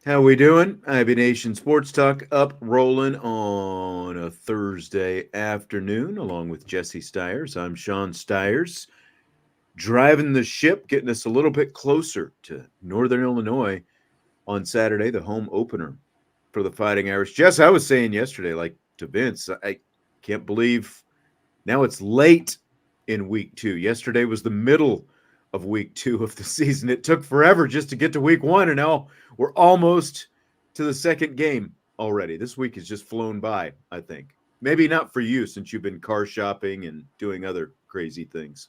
How we doing? IB Nation Sports Talk up rolling on a Thursday afternoon along with Jesse Stiers. I'm Sean Stiers, driving the ship, getting us a little bit closer to Northern Illinois on Saturday, the home opener for the Fighting Irish. Jess, I was saying yesterday, like to Vince, I can't believe now it's late in week 2. Yesterday was the middle of week 2 of the season. It took forever just to get to week 1, and now we're almost to the second game already. This week has just flown by, I think. Maybe not for you since you've been car shopping and doing other crazy things.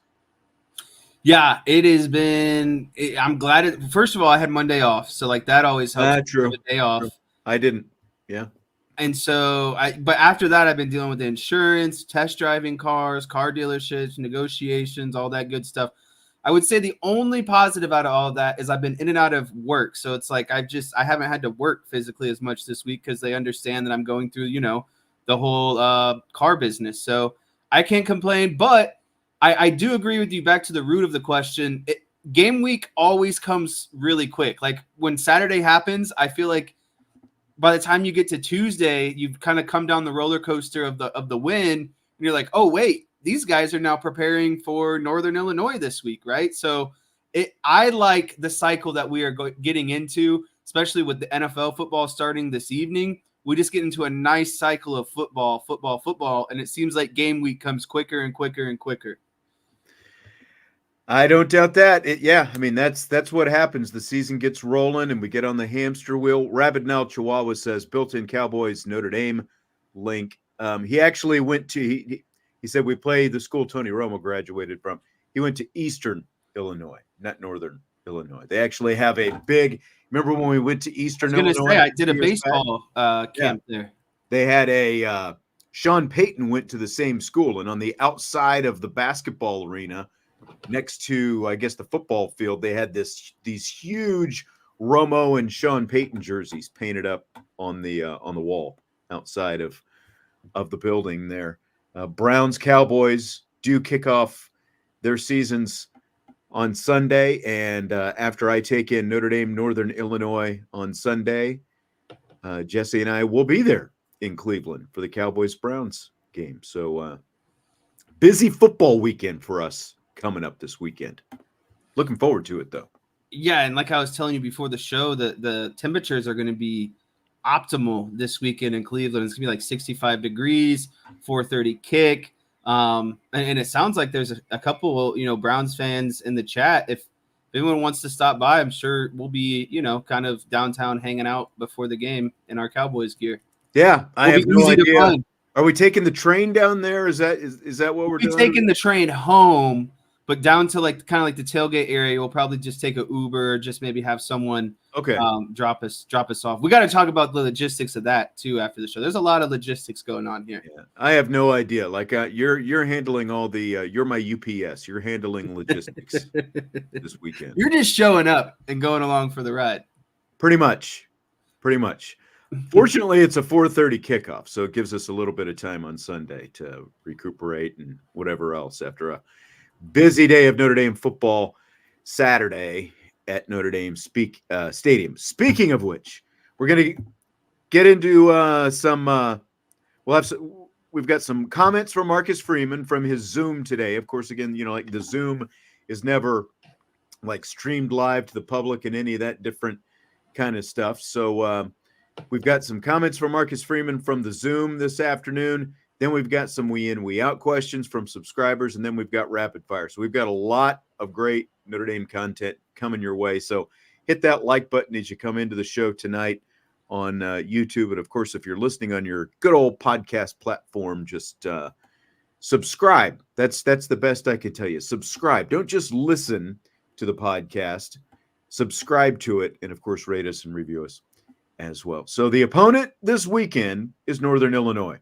Yeah, it has been. I'm glad. First of all, I had Monday off, so like that always helps. True. A day off. True. I didn't. Yeah. And so but after that, I've been dealing with the insurance, test driving cars, car dealerships, negotiations, all that good stuff. I would say the only positive out of all of that is I've been in and out of work. So it's like I haven't had to work physically as much this week because they understand that I'm going through, the whole car business. So I can't complain, but I do agree with you. Back to the root of the question, game week always comes really quick. Like when Saturday happens, I feel like by the time you get to Tuesday, you've kind of come down the roller coaster of the win. And you're like, oh, wait, these guys are now preparing for Northern Illinois this week, right? So I like the cycle that we are getting into, especially with the NFL football starting this evening. We just get into a nice cycle of football, and it seems like game week comes quicker and quicker and quicker. I don't doubt that. I mean, that's what happens. The season gets rolling and we get on the hamster wheel. Rabid Now Chihuahua says, built-in Cowboys Notre Dame link. He actually went to, he said we play the school Tony Romo graduated from. He went to Eastern Illinois, not Northern Illinois. They actually have a big, remember when we went to Eastern Illinois? I did a baseball camp there. They had Sean Payton went to the same school, and on the outside of the basketball arena, next to, I guess, the football field, they had these huge Romo and Sean Payton jerseys painted up on the wall outside of the building there. Browns Cowboys do kick off their seasons on Sunday, and after I take in Notre Dame Northern Illinois on Sunday, Jesse and I will be there in Cleveland for the Cowboys-Browns game. So busy football weekend for us coming up this weekend. Looking forward to it, though. Yeah, and like I was telling you before the show, the temperatures are going to be optimal this weekend in Cleveland. It's going to be like 65 degrees, 4:30 kick. And it sounds like there's a couple, Browns fans in the chat. If anyone wants to stop by, I'm sure we'll be, kind of downtown hanging out before the game in our Cowboys gear. Yeah, I have no idea. Are we taking the train down there? Is that what we're doing? We're taking the train home, but down to like kind of like the tailgate area, we'll probably just take an Uber, or just maybe have someone drop us off. We got to talk about the logistics of that too after the show. There's a lot of logistics going on here. Yeah, I have no idea. Like you're handling all the you're my UPS. You're handling logistics this weekend. You're just showing up and going along for the ride. Pretty much. Fortunately, it's a 4:30 kickoff, so it gives us a little bit of time on Sunday to recuperate and whatever else after a busy day of Notre Dame football Saturday at Notre Dame Stadium. Speaking of which, we're going to get into we've got some comments from Marcus Freeman from his Zoom today. Of course, again, like the Zoom is never like streamed live to the public and any of that different kind of stuff. So we've got some comments from Marcus Freeman from the Zoom this afternoon. Then we've got some we in, we out questions from subscribers, and then we've got rapid fire. So we've got a lot of great Notre Dame content coming your way. So hit that like button as you come into the show tonight on YouTube. And, of course, if you're listening on your good old podcast platform, just subscribe. That's the best I can tell you. Subscribe. Don't just listen to the podcast. Subscribe to it, and, of course, rate us and review us as well. So the opponent this weekend is Northern Illinois.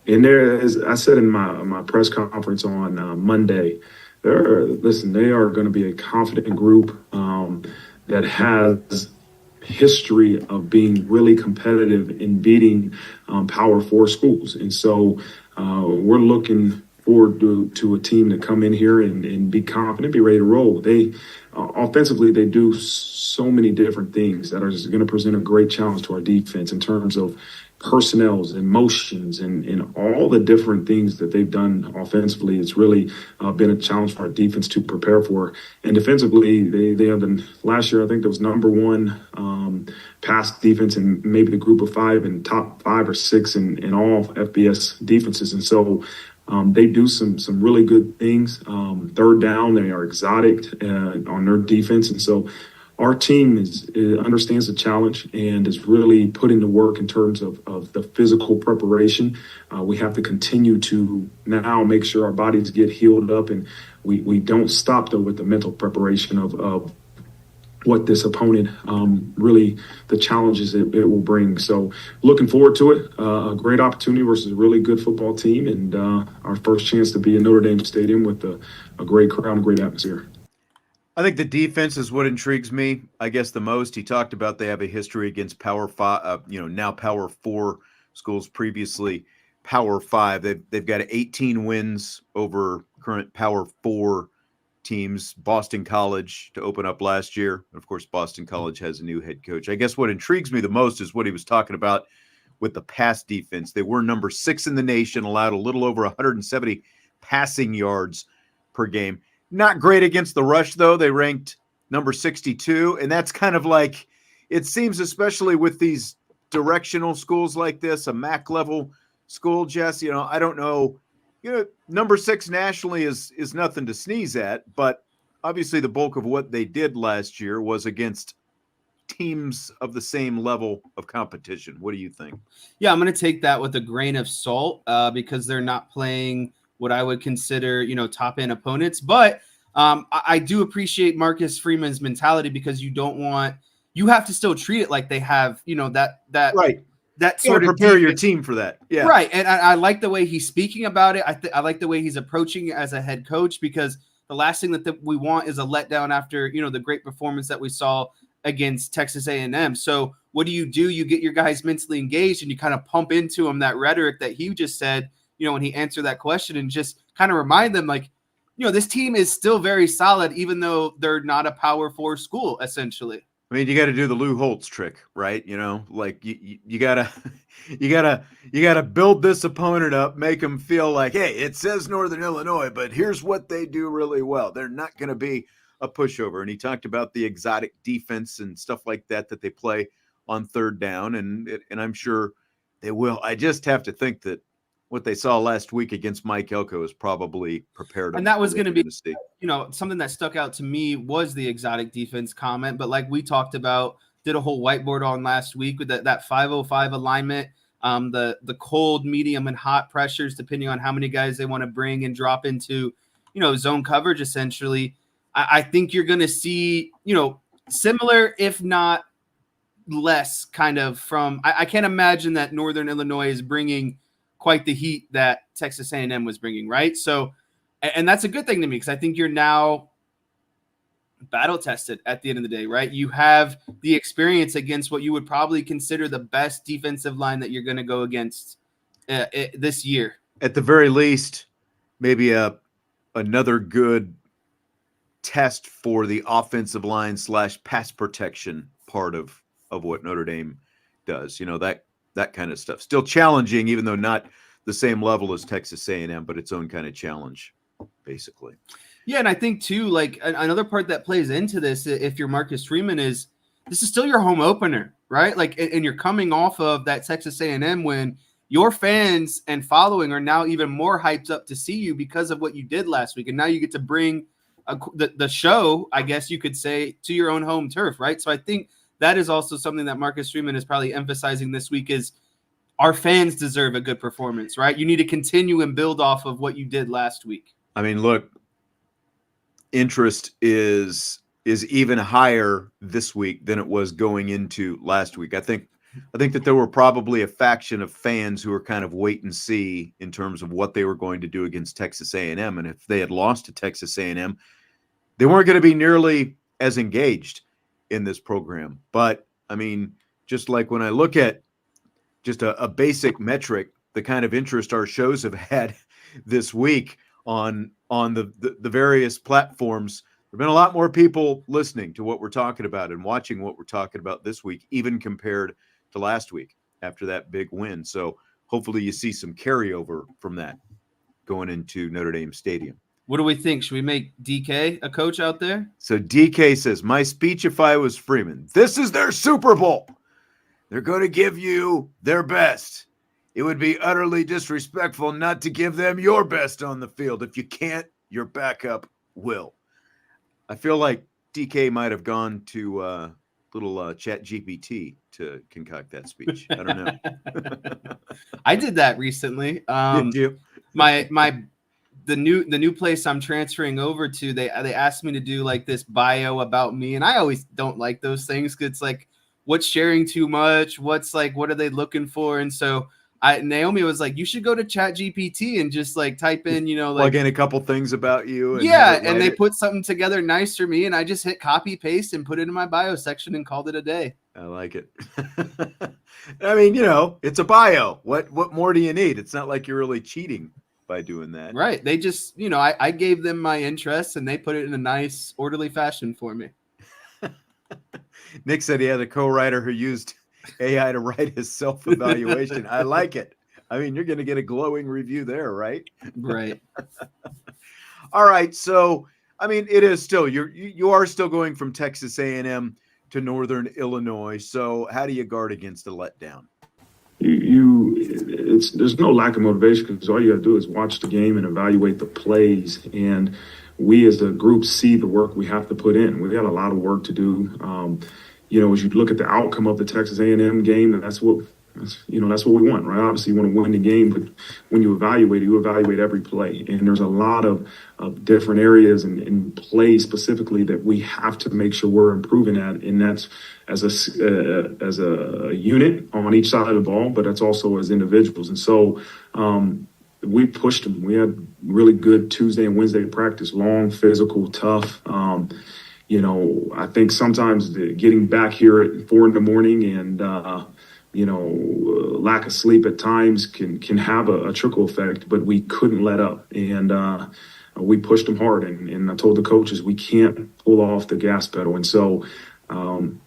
And there, as I said in my press conference on Monday, they are going to be a confident group that has history of being really competitive in beating Power 4 schools. And so we're looking forward to a team to come in here and be confident, be ready to roll. They offensively, they do so many different things that are just going to present a great challenge to our defense in terms of personnels and motions and all the different things that they've done offensively. It's really been a challenge for our defense to prepare for. And defensively, they have been, last year, I think there was number one pass defense and maybe the group of five and top 5 or 6 in all FBS defenses. And so they do some really good things. Third down, they are exotic on their defense. And so our team understands the challenge and is really putting the work in terms of the physical preparation. We have to continue to now make sure our bodies get healed up, and we don't stop though with the mental preparation of what this opponent really the challenges it will bring. So looking forward to it. A great opportunity versus a really good football team, and our first chance to be in Notre Dame Stadium with a great crowd and great atmosphere. I think the defense is what intrigues me, I guess, the most. He talked about they have a history against Power 5, now Power 4 schools, previously Power 5. They've got 18 wins over current Power 4 teams. Boston College to open up last year. Of course, Boston College has a new head coach. I guess what intrigues me the most is what he was talking about with the pass defense. They were number 6 in the nation, allowed a little over 170 passing yards per game. Not great against the rush, though. They ranked number 62, and that's kind of like, it seems, especially with these directional schools like this, a MAC level school, Jess, I don't know, number 6 nationally is nothing to sneeze at, but obviously the bulk of what they did last year was against teams of the same level of competition. What do you think? Yeah, I'm going to take that with a grain of salt because they're not playing what I would consider, top end opponents. But I do appreciate Marcus Freeman's mentality because you have to still treat it like they have, that right. That sort of prepare your team for that. Yeah. Right. And I like the way he's speaking about it. I like the way he's approaching it as a head coach, because the last thing that we want is a letdown after, the great performance that we saw against Texas A&M. So what do? You get your guys mentally engaged and you kind of pump into them that rhetoric that he just said, when he answered that question, and just kind of remind them like, this team is still very solid, even though they're not a Power 4 school, essentially. I mean, you got to do the Lou Holtz trick, right? Like you gotta build this opponent up, make them feel like, hey, it says Northern Illinois, but here's what they do really well. They're not going to be a pushover. And he talked about the exotic defense and stuff like that they play on third down, and I'm sure they will. I just have to think that what they saw last week against Mike Elko is probably prepared. And that was going to be, something that stuck out to me was the exotic defense comment. But like we talked about, did a whole whiteboard on last week with that 505 alignment, the cold, medium, and hot pressures, depending on how many guys they want to bring and drop into, zone coverage, essentially. I think you're going to see, similar, if not less, kind of from, I can't imagine that Northern Illinois is bringing quite the heat that Texas A&M was bringing, right? So, and that's a good thing to me, because I think you're now battle tested at the end of the day, right? You have the experience against what you would probably consider the best defensive line that you're going to go against this year. At the very least, maybe another good test for the offensive line / pass protection part of what Notre Dame does. That kind of stuff. Still challenging, even though not the same level as Texas A&M, but its own kind of challenge, basically. Yeah, and I think, too, like another part that plays into this, if you're Marcus Freeman, is this is still your home opener, right? Like, and you're coming off of that Texas A&M win. Your fans and following are now even more hyped up to see you because of what you did last week. And now you get to bring the show, I guess you could say, to your own home turf, right? So I think that is also something that Marcus Freeman is probably emphasizing this week, is our fans deserve a good performance, right? You need to continue and build off of what you did last week. I mean, look, interest is even higher this week than it was going into last week. I think that there were probably a faction of fans who were kind of wait and see in terms of what they were going to do against Texas A&M. And if they had lost to Texas A&M, they weren't going to be nearly as engaged in this program. But I mean, just like when I look at just a basic metric, the kind of interest our shows have had this week on the various platforms, there've been a lot more people listening to what we're talking about and watching what we're talking about this week, even compared to last week after that big win. So hopefully you see some carryover from that going into Notre Dame Stadium. What do we think? Should we make DK a coach out there? So DK says, my speech if I was Freeman, this is their Super Bowl. They're going to give you their best. It would be utterly disrespectful not to give them your best on the field. If you can't, your backup will. I feel like DK might have gone to little chat GPT to concoct that speech. I don't know. I did that recently. Did you? The new place I'm transferring over to, they asked me to do like this bio about me, and I always don't like those things because it's like, what's sharing too much? What's like, what are they looking for? And so Naomi was like, you should go to Chat GPT and just like type in, like plug in a couple things about you. And they put something together nice for me, and I just hit copy paste and put it in my bio section and called it a day. I like it. I mean, it's a bio. What more do you need? It's not like you're really cheating by doing that. Right. They just, I gave them my interests and they put it in a nice, orderly fashion for me. Nick said he had a co-writer who used AI to write his self-evaluation. I like it. I mean, you're going to get a glowing review there, right? Right. All right. So, I mean, it is still, you are still going from Texas A&M to Northern Illinois. So how do you guard against a letdown? There's no lack of motivation because all you got to do is watch the game and evaluate the plays. And we as a group see the work we have to put in. We got a lot of work to do. As you look at the outcome of the Texas A&M game, that's what we want, right? Obviously, you want to win the game, but when you evaluate every play. And there's a lot of different areas and plays specifically that we have to make sure we're improving at. And that's as a unit on each side of the ball, but that's also as individuals. And so we pushed them. We had really good Tuesday and Wednesday practice, long, physical, tough. I think sometimes getting back here at 4 a.m. and lack of sleep at times can have a trickle effect, but we couldn't let up. And we pushed them hard. And I told the coaches, we can't pull off the gas pedal. And so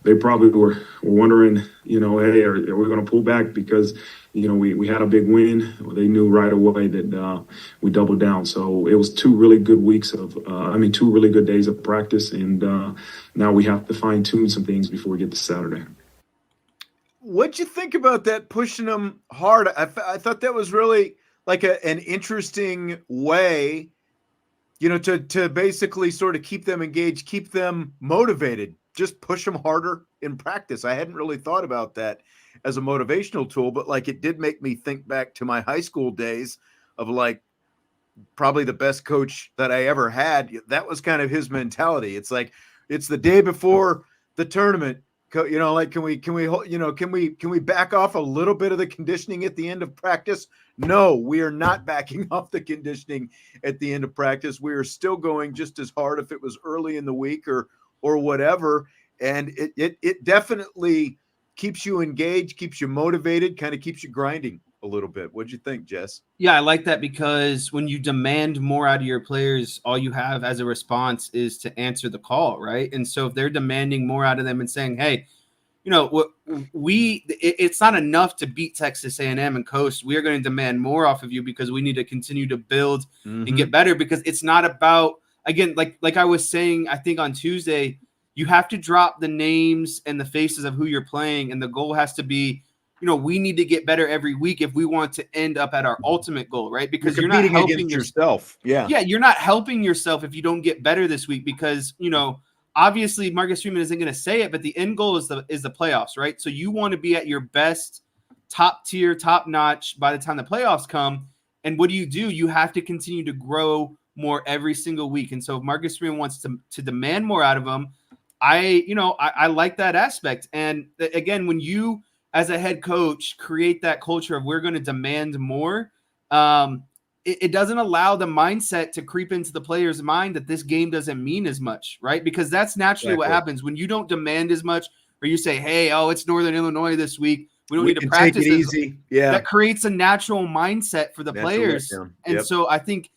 they probably were wondering, hey, are we going to pull back? Because, we had a big win. They knew right away that we doubled down. So it was 2 really good weeks 2 really good days of practice. And now we have to fine tune some things before we get to Saturday. What'd you think about that, pushing them hard? I thought that was really like an interesting way, to basically sort of keep them engaged, keep them motivated, just push them harder in practice. I hadn't really thought about that as a motivational tool, but like it did make me think back to my high school days of like probably the best coach that I ever had. That was kind of his mentality. It's like, it's the day before the tournament. Can we back off a little bit of the conditioning at the end of practice? No, we are not backing off the conditioning at the end of practice. We are still going just as hard if it was early in the week or whatever. And it definitely keeps you engaged, keeps you motivated, kind of keeps you grinding a little bit. What'd you think, Jess? Yeah, I like that because when you demand more out of your players, all you have as a response is to answer the call, right? And so if they're demanding more out of them and saying, hey, it's not enough to beat Texas A&M and coast. We are going to demand more off of you because we need to continue to build and get better, because it's not about, again, like I was saying, I think on Tuesday, you have to drop the names and the faces of who you're playing. And the goal has to be, we need to get better every week if we want to end up at our ultimate goal, right? Because you're not helping yourself. Yeah. Yeah. You're not helping yourself if you don't get better this week, because, obviously Marcus Freeman isn't going to say it, but the end goal is the playoffs, right? So you want to be at your best, top tier, top notch by the time the playoffs come. And what do? You have to continue to grow more every single week. And so if Marcus Freeman wants to demand more out of them, I like that aspect. And again, when you, as a head coach, create that culture of we're going to demand more, it doesn't allow the mindset to creep into the player's mind that this game doesn't mean as much, right? Because that's naturally what happens when you don't demand as much, or you say, hey, it's Northern Illinois this week. We don't We need to can take practice it as easy. Yeah. that creates a natural mindset for the Natural players. letdown. And Yep. so I think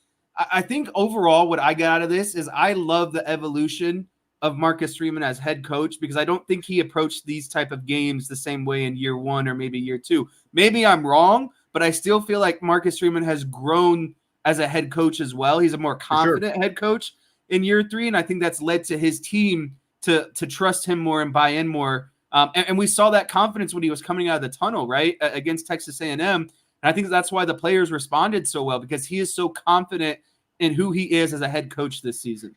overall what I got out of this is I love the evolution of Marcus Freeman as head coach, because I don't think he approached these type of games the same way in year 1 or maybe year 2. Maybe I'm wrong, but I still feel like Marcus Freeman has grown as a head coach as well. He's a more confident head coach in year 3, and I think that's led to his team to trust him more and buy in more. And we saw that confidence when he was coming out of the tunnel, right, against Texas A&M. And I think that's why the players responded so well, because he is so confident in who he is as a head coach this season.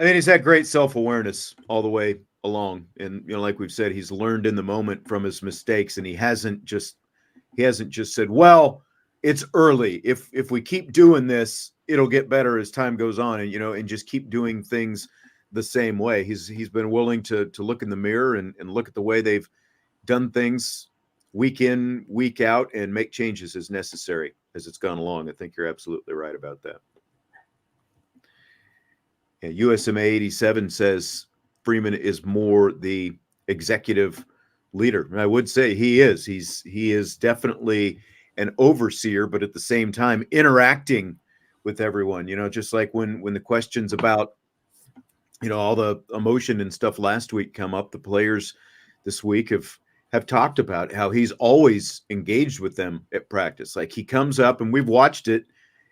I mean, he's had great self-awareness all the way along. And, like we've said, he's learned in the moment from his mistakes, and he hasn't just said, well, it's early. If we keep doing this, it'll get better as time goes on, and, and just keep doing things the same way. He's been willing to look in the mirror and look at the way they've done things week in, week out, and make changes as necessary as it's gone along. I think you're absolutely right about that. And USMA 87 says Freeman is more the executive leader. And I would say he is. He is definitely an overseer, but at the same time interacting with everyone. Just like when the questions about all the emotion and stuff last week come up, the players this week have talked about how he's always engaged with them at practice. Like, he comes up, and we've watched it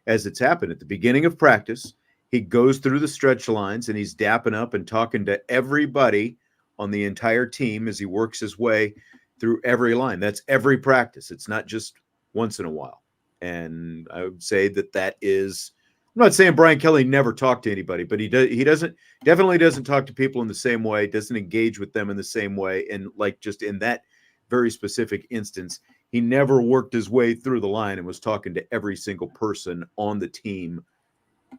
as it's happened at the beginning of practice. He goes through the stretch lines, and he's dapping up and talking to everybody on the entire team as he works his way through every line. That's every practice. It's not just once in a while. And I would say that is, I'm not saying Brian Kelly never talked to anybody, but he definitely doesn't talk to people in the same way, doesn't engage with them in the same way. And like, just in that very specific instance, he never worked his way through the line and was talking to every single person on the team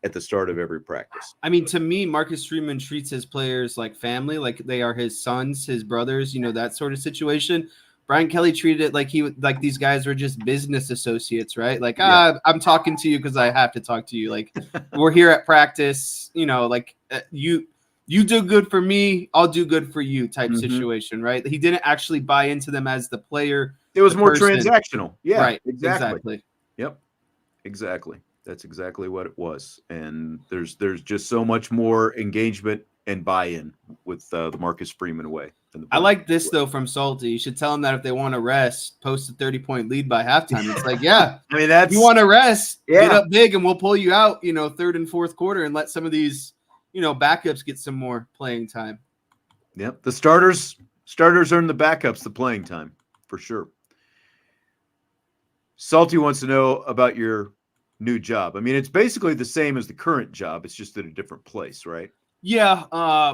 at the start of every practice. I mean, to me, Marcus Freeman treats his players like family, like they are his sons, his brothers, that sort of situation. Brian Kelly treated it like these guys were just business associates, right? Like, I'm talking to you because I have to talk to you. Like, we're here at practice, you do good for me, I'll do good for you type situation, right? He didn't actually buy into them as the player. It was more person. Transactional. Yeah, right. Exactly. Yep. Exactly. That's exactly what it was. And there's just so much more engagement and buy-in with the Marcus Freeman way. I like this, though, from Salty. You should tell them that if they want to rest, post a 30-point lead by halftime. It's like, yeah, I mean, that's, you want to rest, yeah, get up big, and we'll pull you out, third and fourth quarter, and let some of these, backups get some more playing time. Yep. The starters earn the backups the playing time, for sure. Salty wants to know about your new job. I mean, it's basically the same as the current job. It's just at a different place, right? Yeah,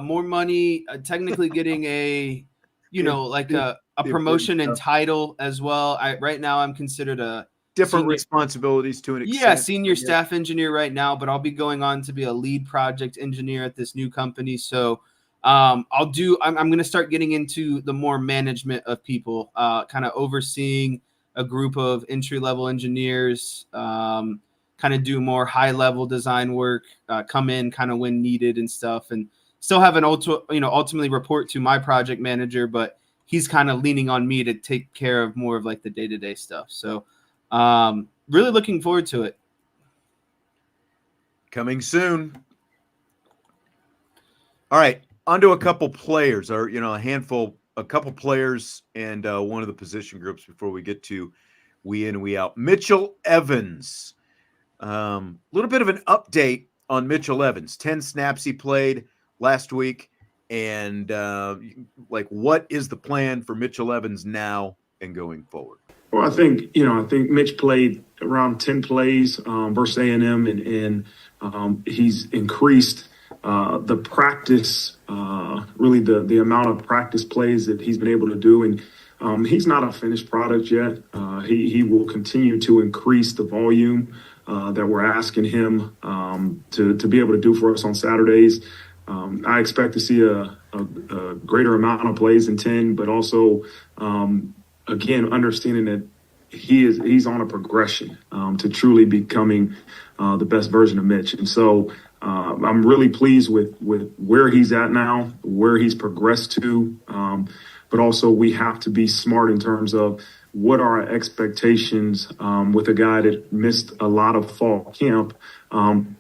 more money, technically getting a, a promotion and title as well. Right now I'm considered a different responsibilities to an extent. Yeah, senior staff engineer right now, but I'll be going on to be a lead project engineer at this new company. So I'm going to start getting into the more management of people, kind of overseeing a group of entry-level engineers, kind of do more high-level design work, come in kind of when needed and stuff, and still have an ultimately report to my project manager, but he's kind of leaning on me to take care of more of like the day-to-day stuff. So really looking forward to it. Coming soon. All right, on to a couple players, or a couple players and one of the position groups before we get to we in, we out. Mitchell Evans. A little bit of an update on Mitchell Evans. 10 snaps he played last week. And what is the plan for Mitchell Evans now and going forward? Well, I think Mitch played around 10 plays versus A&M, and he's increased the practice, really the amount of practice plays that he's been able to do. And he's not a finished product yet. He will continue to increase the volume that we're asking him to be able to do for us on Saturdays. I expect to see a greater amount of plays than 10, but also, again, understanding that he's on a progression to truly becoming the best version of Mitch. And so I'm really pleased with where he's at now, where he's progressed to. but also we have to be smart in terms of what are our expectations with a guy that missed a lot of fall camp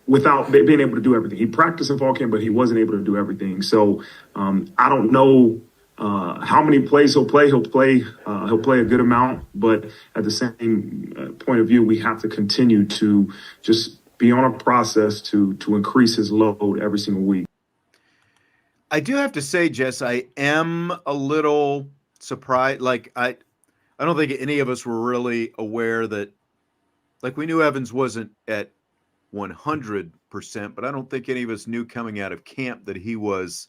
without being able to do everything. He practiced in fall camp, but he wasn't able to do everything. So I don't know how many plays he'll play. He'll play a good amount, but at the same point of view, we have to continue to just be on a process to increase his load every single week. I do have to say, Jess, I am a little surprised. Like I don't think any of us were really aware that, like, we knew Evans wasn't at 100%, but I don't think any of us knew coming out of camp that he was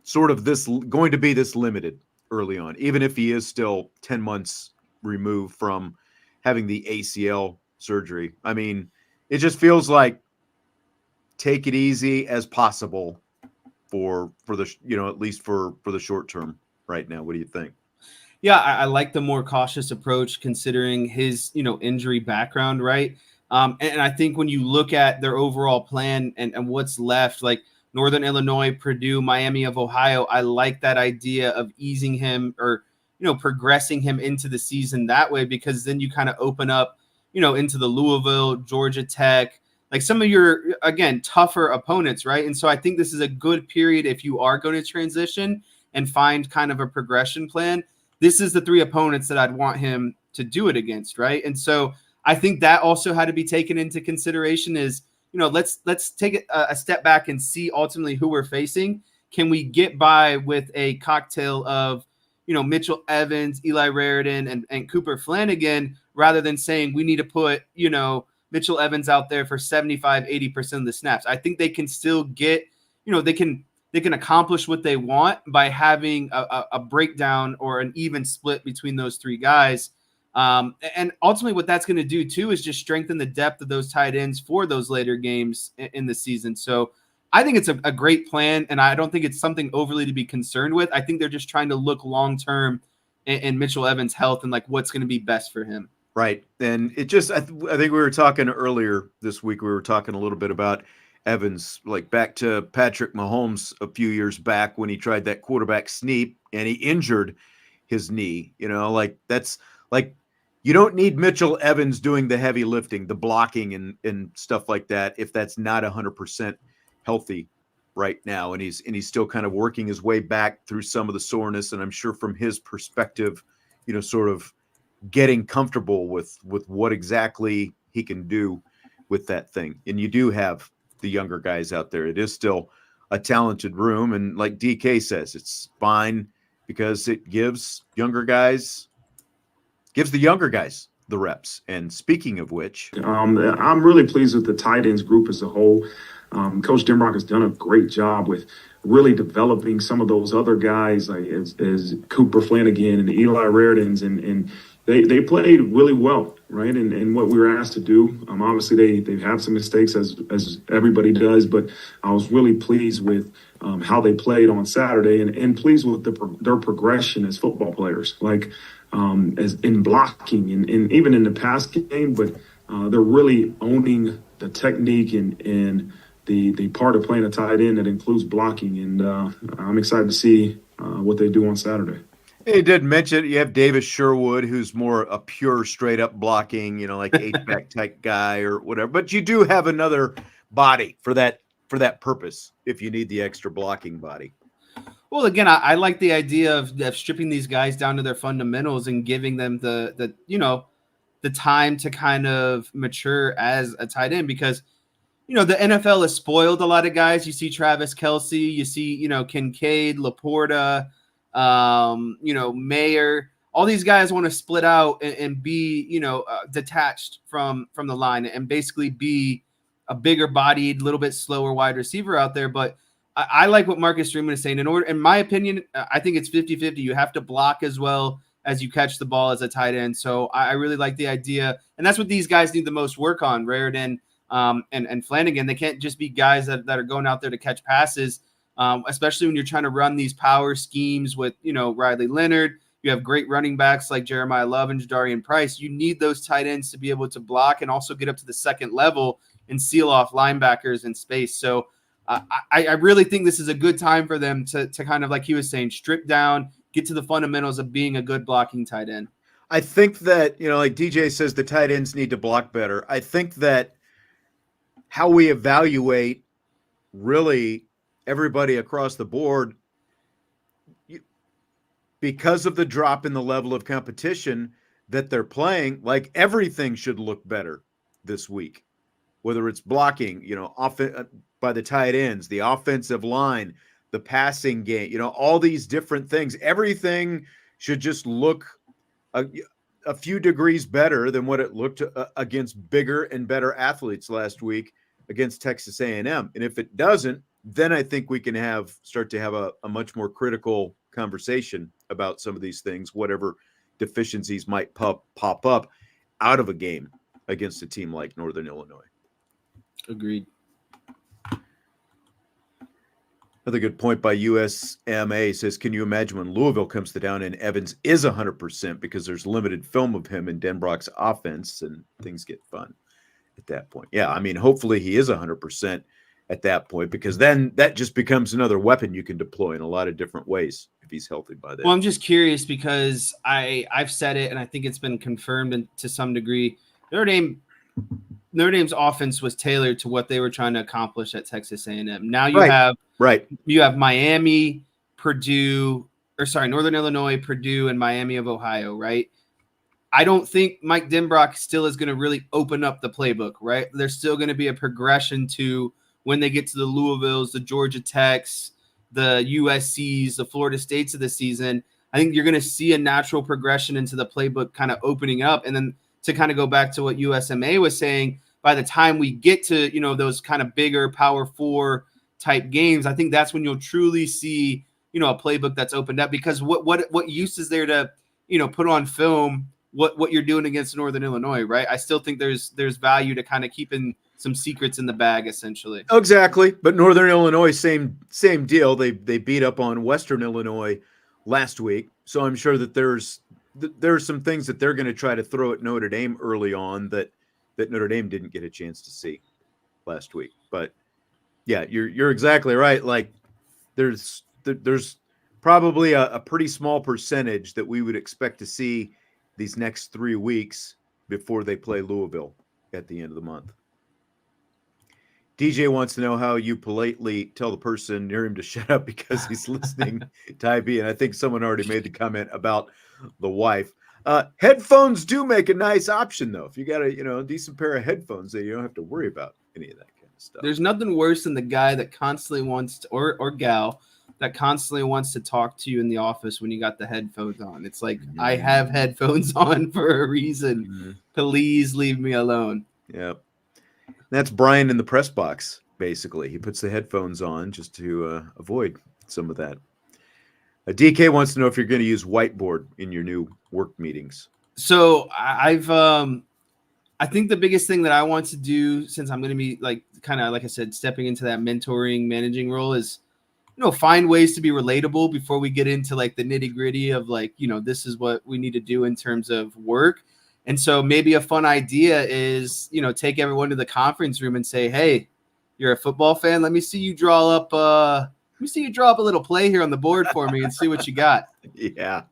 sort of going to be this limited early on, even if he is still 10 months removed from having the ACL surgery. I mean, it just feels like take it easy as possible for the, at least for the short term right now. What do you think? Yeah, I like the more cautious approach considering his, injury background, right? And I think when you look at their overall plan and what's left, like Northern Illinois, Purdue, Miami of Ohio, I like that idea of easing him or, progressing him into the season that way, because then you kind of open up, into the Louisville, Georgia Tech, like some of your, again, tougher opponents, right? And so I think this is a good period if you are going to transition and find kind of a progression plan. This is the three opponents that I'd want him to do it against, right? And so I think that also had to be taken into consideration is, let's take a step back and see ultimately who we're facing. Can we get by with a cocktail of, Mitchell Evans, Eli Raridan, and Cooper Flanagan, rather than saying we need to put, Mitchell Evans out there for 75, 80% of the snaps? I think they can still get, they can accomplish what they want by having a breakdown or an even split between those three guys. And ultimately what that's going to do too is just strengthen the depth of those tight ends for those later games in the season. So I think it's a great plan, and I don't think it's something overly to be concerned with. I think they're just trying to look long-term in Mitchell Evans' health and like what's going to be best for him. Right. And it just, I think we were talking earlier this week, we were talking a little bit about Evans, like back to Patrick Mahomes a few years back when he tried that quarterback sneak and he injured his knee. That's like, you don't need Mitchell Evans doing the heavy lifting, the blocking and stuff like that if that's not 100% healthy right now. And he's still kind of working his way back through some of the soreness. And I'm sure from his perspective, sort of getting comfortable with what exactly he can do with that thing. And you do have the younger guys out there. It is still a talented room. And like DK says, it's fine because it gives the younger guys the reps. And speaking of which, I'm really pleased with the tight ends group as a whole. Coach Denbrock has done a great job with really developing some of those other guys like as Cooper Flanagan and Eli Raridans, and they played really well, right? And what we were asked to do, obviously they've had some mistakes as everybody does, but I was really pleased with how they played on Saturday and pleased with their progression as football players, like as in blocking and even in the pass game, but they're really owning the technique and the part of playing a tight end that includes blocking. And I'm excited to see what they do on Saturday. He did mention you have Davis Sherwood, who's more a pure straight up blocking, like H-back type guy or whatever. But you do have another body for that purpose if you need the extra blocking body. Well, again, I like the idea of stripping these guys down to their fundamentals and giving them the time to kind of mature as a tight end, because the NFL has spoiled a lot of guys. You see Travis Kelce, you see Kincaid, Laporta, Mayer. All these guys want to split out and be detached from the line and basically be a bigger bodied, little bit slower wide receiver out there. But I like what Marcus Freeman is saying. In my opinion, I think it's 50-50. You have to block as well as you catch the ball as a tight end. So I really like the idea. And that's what these guys need the most work on, Raridan and Flanagan. They can't just be guys that are going out there to catch passes, especially when you're trying to run these power schemes with, Riley Leonard. You have great running backs like Jeremiah Love and Jadarian Price. You need those tight ends to be able to block and also get up to the second level and seal off linebackers in space. So I really think this is a good time for them to kind of, like he was saying, strip down, get to the fundamentals of being a good blocking tight end. I think that, like DJ says, the tight ends need to block better. I think that how we evaluate really everybody across the board, because of the drop in the level of competition that they're playing, like everything should look better this week, whether it's blocking, by the tight ends, the offensive line, the passing game, all these different things. Everything should just look a few degrees better than what it looked against bigger and better athletes last week against Texas A&M. And if it doesn't, then I think we can start to have a much more critical conversation about some of these things, whatever deficiencies might pop up out of a game against a team like Northern Illinois. Agreed. Another good point by USMA says, can you imagine when Louisville comes to town and Evans is 100% because there's limited film of him in Denbrock's offense and things get fun at that point? Yeah, I mean, hopefully he is 100% at that point, because then that just becomes another weapon you can deploy in a lot of different ways if he's healthy by then. Well, I'm just curious because I've said it, and I think it's been confirmed to some degree. Notre Dame's offense was tailored to what they were trying to accomplish at Texas A&M. Now you have Miami, Northern Illinois, Purdue, and Miami of Ohio, right? I don't think Mike Denbrock still is going to really open up the playbook, right? There's still going to be a progression to when they get to the Louisvilles, the Georgia Techs, the USCs, the Florida States of the season. I think you're going to see a natural progression into the playbook kind of opening up. And then to kind of go back to what USMA was saying, by the time we get to, those kind of bigger Power 4 type games, I think that's when you'll truly see, a playbook that's opened up, because what use is there to, put on film what you're doing against Northern Illinois, right? I still think there's value to kind of keeping some secrets in the bag, essentially. Exactly. But Northern Illinois, same deal. They beat up on Western Illinois last week. So I'm sure that there's some things that they're going to try to throw at Notre Dame early on that Notre Dame didn't get a chance to see last week. But yeah, you're exactly right. Like there's probably a pretty small percentage that we would expect to see these next 3 weeks before they play Louisville at the end of the month. DJ wants to know how you politely tell the person near him to shut up because he's listening to IB. And I think someone already made the comment about the wife. Headphones do make a nice option, though. If you got a decent pair of headphones, you don't have to worry about any of that kind of stuff. There's nothing worse than the guy that constantly wants to, or gal that constantly wants to talk to you in the office when you got the headphones on. It's like, I have headphones on for a reason. Mm-hmm. Please leave me alone. Yep. That's Brian in the press box, basically. He puts the headphones on just to avoid some of that. DK wants to know if you're going to use whiteboard in your new work meetings. So I think the biggest thing that I want to do, since I'm going to be like I said, stepping into that mentoring, managing role, is find ways to be relatable before we get into like the nitty gritty of like, this is what we need to do in terms of work. And so maybe a fun idea is, take everyone to the conference room and say, hey, you're a football fan. Let me see you draw up a little play here on the board for me and see what you got. Yeah.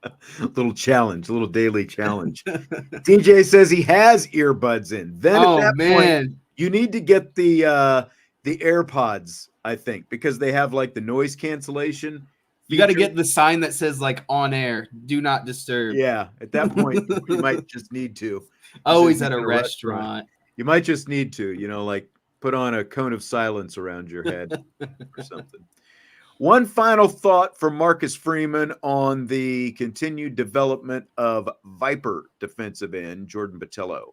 A little challenge, a little daily challenge. DJ says he has earbuds in. Then at that point, you need to get the AirPods, I think, because they have like the noise cancellation. You got to get the sign that says like on air, do not disturb. Yeah. At that point, you might just need to. Always at a restaurant. You might just need to, like put on a cone of silence around your head or something. One final thought from Marcus Freeman on the continued development of Viper defensive end, Jordan Botelho.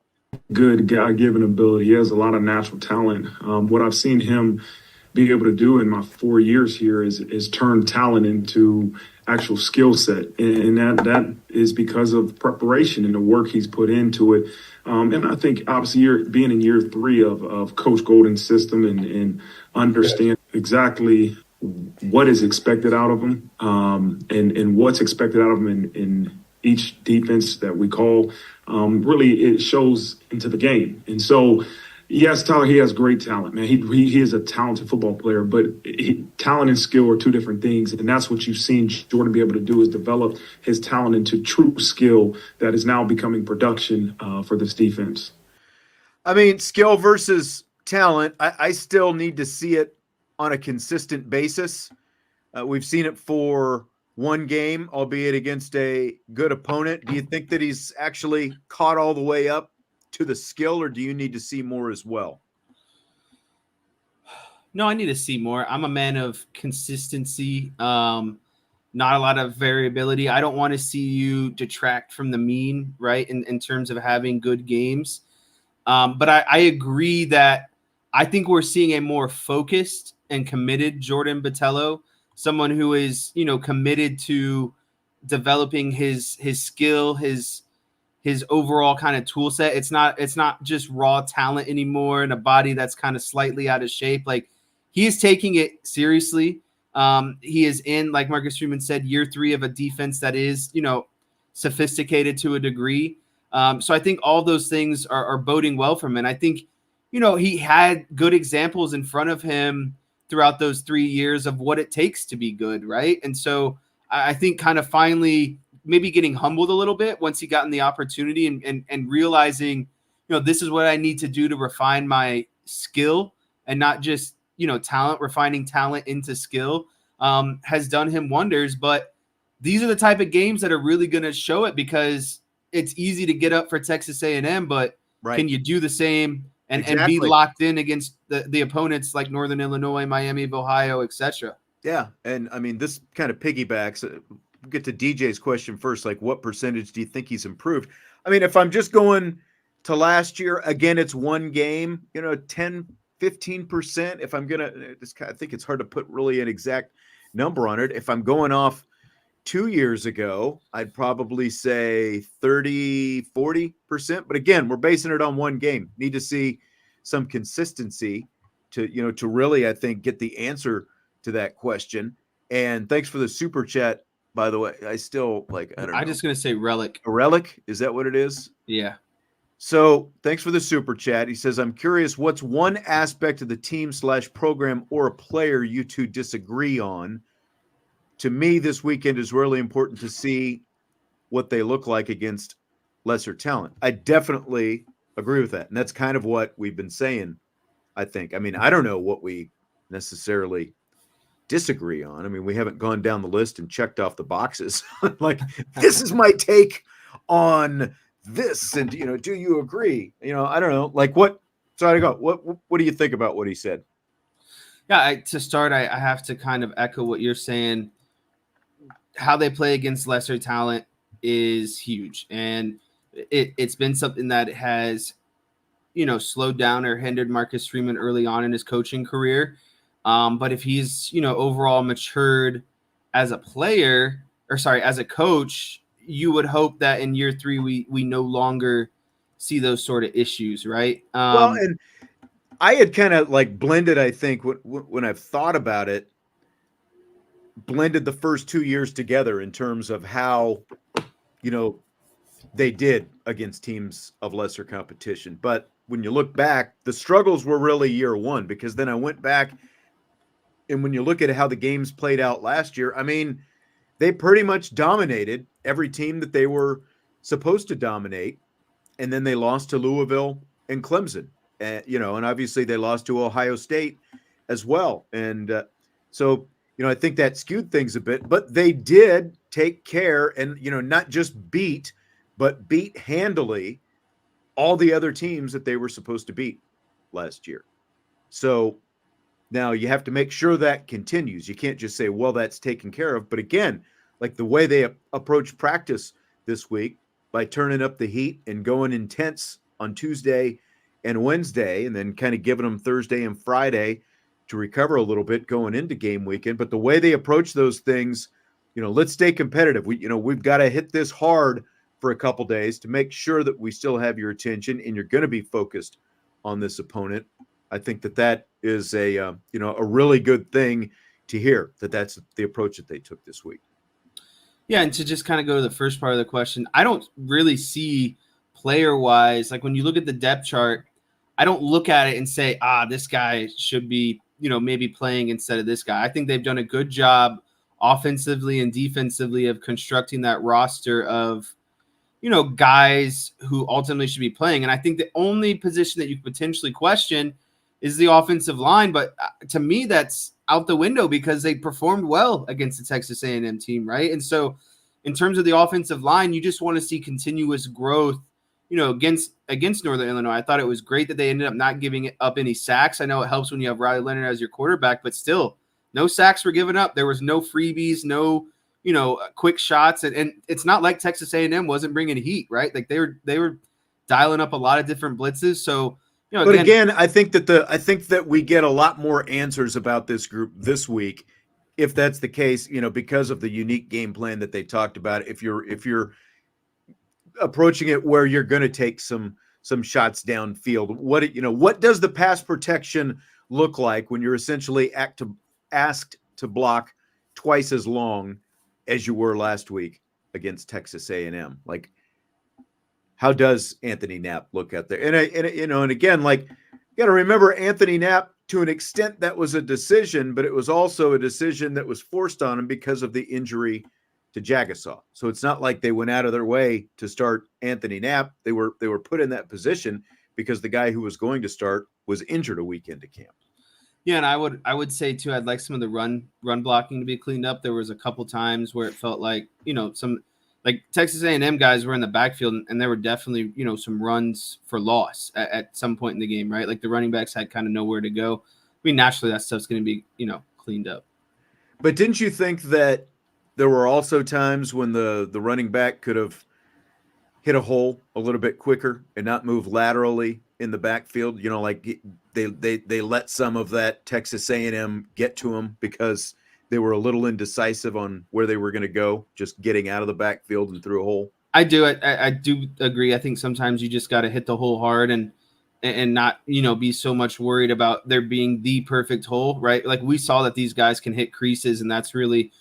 Good God-given ability. He has a lot of natural talent. What I've seen him be able to do in my 4 years here is turn talent into actual skill set. And that is because of preparation and the work he's put into it. And I think obviously being in year 3 of Coach Golden's system and understand exactly what is expected out of him and what's expected out of him in each defense that we call, really it shows into the game. And so, Yes, Tyler, he has great talent, man. He is a talented football player, but talent and skill are two different things, and that's what you've seen Jordan be able to do is develop his talent into true skill that is now becoming production for this defense. I mean, skill versus talent, I still need to see it on a consistent basis. We've seen it for one game, albeit against a good opponent. Do you think that he's actually caught all the way up to the skill, or do you need to see more as well? No, I need to see more. I'm a man of consistency, not a lot of variability. I don't want to see you detract from the mean, right, in terms of having good games. But I agree that I think we're seeing a more focused and committed Jordan Botelho, someone who is, committed to developing his skill, his overall kind of tool set. It's not just raw talent anymore and a body that's kind of slightly out of shape. Like, he is taking it seriously. He is in, like Marcus Freeman said, year 3 of a defense that is, sophisticated to a degree. So I think all those things are boding well for him. And I think, he had good examples in front of him throughout those 3 years of what it takes to be good, right? And so I think kind of finally maybe getting humbled a little bit once he gotten the opportunity and realizing, this is what I need to do to refine my skill and not just, talent, refining talent into skill, has done him wonders. But these are the type of games that are really going to show it, because it's easy to get up for Texas A&M, but can you do the same and be locked in against the opponents like Northern Illinois, Miami of Ohio, etc.? Yeah. And I mean, this kind of piggybacks. Get to DJ's question first. Like, what percentage do you think he's improved? I mean, if I'm just going to last year, again, it's one game, 10, 15%. If I'm going to, I think it's hard to put really an exact number on it. If I'm going off 2 years ago, I'd probably say 30, 40%. But again, we're basing it on one game. Need to see some consistency to really, I think, get the answer to that question. And thanks for the super chat, by the way. I still I don't know. I'm just going to say relic. A relic? Is that what it is? Yeah. So thanks for the super chat. He says, I'm curious, what's one aspect of the team/program or a player you two disagree on? To me, this weekend is really important to see what they look like against lesser talent. I definitely agree with that. And that's kind of what we've been saying, I think. I mean, I don't know what we necessarily disagree on. I mean, we haven't gone down the list and checked off the boxes. Like, this is my take on this. And, do you agree? I don't know. Like, what? So I go, what do you think about what he said? Yeah, to start, I have to kind of echo what you're saying. How they play against lesser talent is huge. And it's been something that has, slowed down or hindered Marcus Freeman early on in his coaching career. But if he's, overall matured as a player, as a coach, you would hope that in year 3, we no longer see those sort of issues, right? Well, and I had kind of blended, I think, when I've thought about it, blended the first 2 years together in terms of how, they did against teams of lesser competition. But when you look back, the struggles were really year 1, because then I went back, and when you look at how the games played out last year, I mean, they pretty much dominated every team that they were supposed to dominate. And then they lost to Louisville and Clemson, and obviously they lost to Ohio State as well. And so, I think that skewed things a bit, but they did take care and, not just beat, but beat handily all the other teams that they were supposed to beat last year. So now you have to make sure that continues. You can't just say, well, that's taken care of. But again, like the way they approach practice this week by turning up the heat and going intense on Tuesday and Wednesday, and then kind of giving them Thursday and Friday to recover a little bit going into game weekend. But the way they approach those things, let's stay competitive. We've got to hit this hard for a couple days to make sure that we still have your attention and you're going to be focused on this opponent. I think that is a really good thing to hear, that's the approach that they took this week. Yeah, and to just kind of go to the first part of the question, I don't really see player-wise, like when you look at the depth chart, I don't look at it and say, this guy should be, maybe playing instead of this guy. I think they've done a good job offensively and defensively of constructing that roster of, guys who ultimately should be playing. And I think the only position that you could potentially question is the offensive line. But to me, that's out the window because they performed well against the Texas A&M team, right? And so in terms of the offensive line, you just want to see continuous growth, against Northern Illinois. I thought it was great that they ended up not giving up any sacks. I know it helps when you have Riley Leonard as your quarterback, but still, no sacks were given up. There was no freebies, no quick shots, and it's not like Texas A&M wasn't bringing heat, right? Like they were dialing up a lot of different blitzes. So, but again, I think that we get a lot more answers about this group this week, if that's the case. Because of the unique game plan that they talked about. If you're approaching it where you're going to take some shots downfield, what does the pass protection look like when you're essentially asked to block twice as long as you were last week against Texas A&M? Like, how does Anthony Knapp look out there? And again, like, you got to remember Anthony Knapp, to an extent, that was a decision, but it was also a decision that was forced on him because of the injury to Jagasaw. So it's not like they went out of their way to start Anthony Knapp. They were put in that position because the guy who was going to start was injured a week into camp. Yeah, and I would say too, I'd like some of the run blocking to be cleaned up. There was a couple times where it felt like, some like Texas A&M guys were in the backfield, and there were definitely, some runs for loss at some point in the game, right? Like the running backs had kind of nowhere to go. I mean, naturally that stuff's going to be, cleaned up. But didn't you think that there were also times when the running back could have hit a hole a little bit quicker and not move laterally in the backfield? Like they let some of that Texas A&M get to them because they were a little indecisive on where they were going to go, just getting out of the backfield and through a hole. I do. I do agree. I think sometimes you just got to hit the hole hard and not, be so much worried about there being the perfect hole, right? Like we saw that these guys can hit creases, and that's really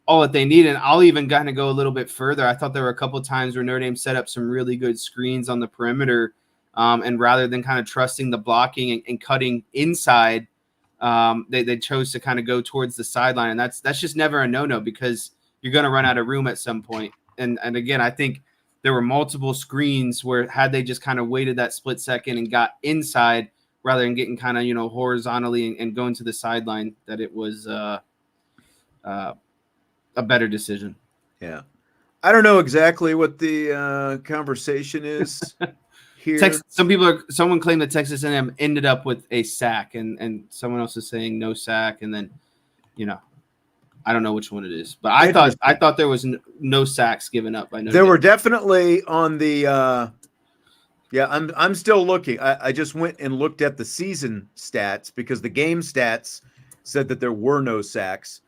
all that they need. And I'll even kind of go a little bit further. I thought there were a couple of times where Notre Dame set up some really good screens on the perimeter, and rather than kind of trusting the blocking and cutting inside, they chose to kind of go towards the sideline, and that's just never a no-no because you're going to run out of room at some point. And again, I think there were multiple screens where had they just kind of waited that split second and got inside rather than getting kind of horizontally and going to the sideline, that it was a better decision. Yeah. I don't know exactly what the conversation is here. Someone claimed that Texas A&M ended up with a sack, and someone else is saying no sack, and then I don't know which one it is, but I thought there was no sacks given up by Notre Dame. There were definitely on the I'm still looking. I just went and looked at the season stats because the game stats said that there were no sacks.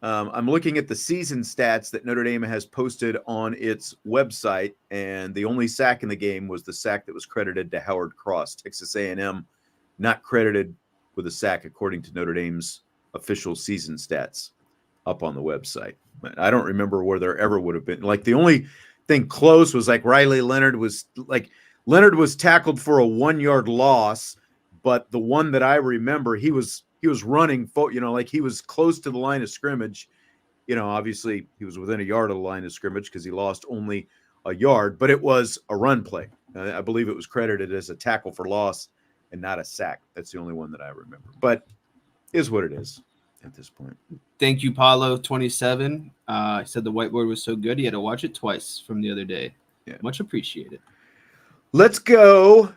I'm looking at the season stats that Notre Dame has posted on its website, and the only sack in the game was the sack that was credited to Howard Cross. Texas A&M not credited with a sack according to Notre Dame's official season stats up on the website. I don't remember where there ever would have been. Like the only thing close was like Riley Leonard was tackled for a 1-yard loss, but the one that I remember, he was running, like he was close to the line of scrimmage. Obviously he was within a yard of the line of scrimmage because he lost only a yard, but it was a run play. I believe it was credited as a tackle for loss and not a sack. That's the only one that I remember, but is what it is at this point. Thank you, Paulo 27. He said the whiteboard was so good he had to watch it twice from the other day. Yeah. Much appreciated. Let's go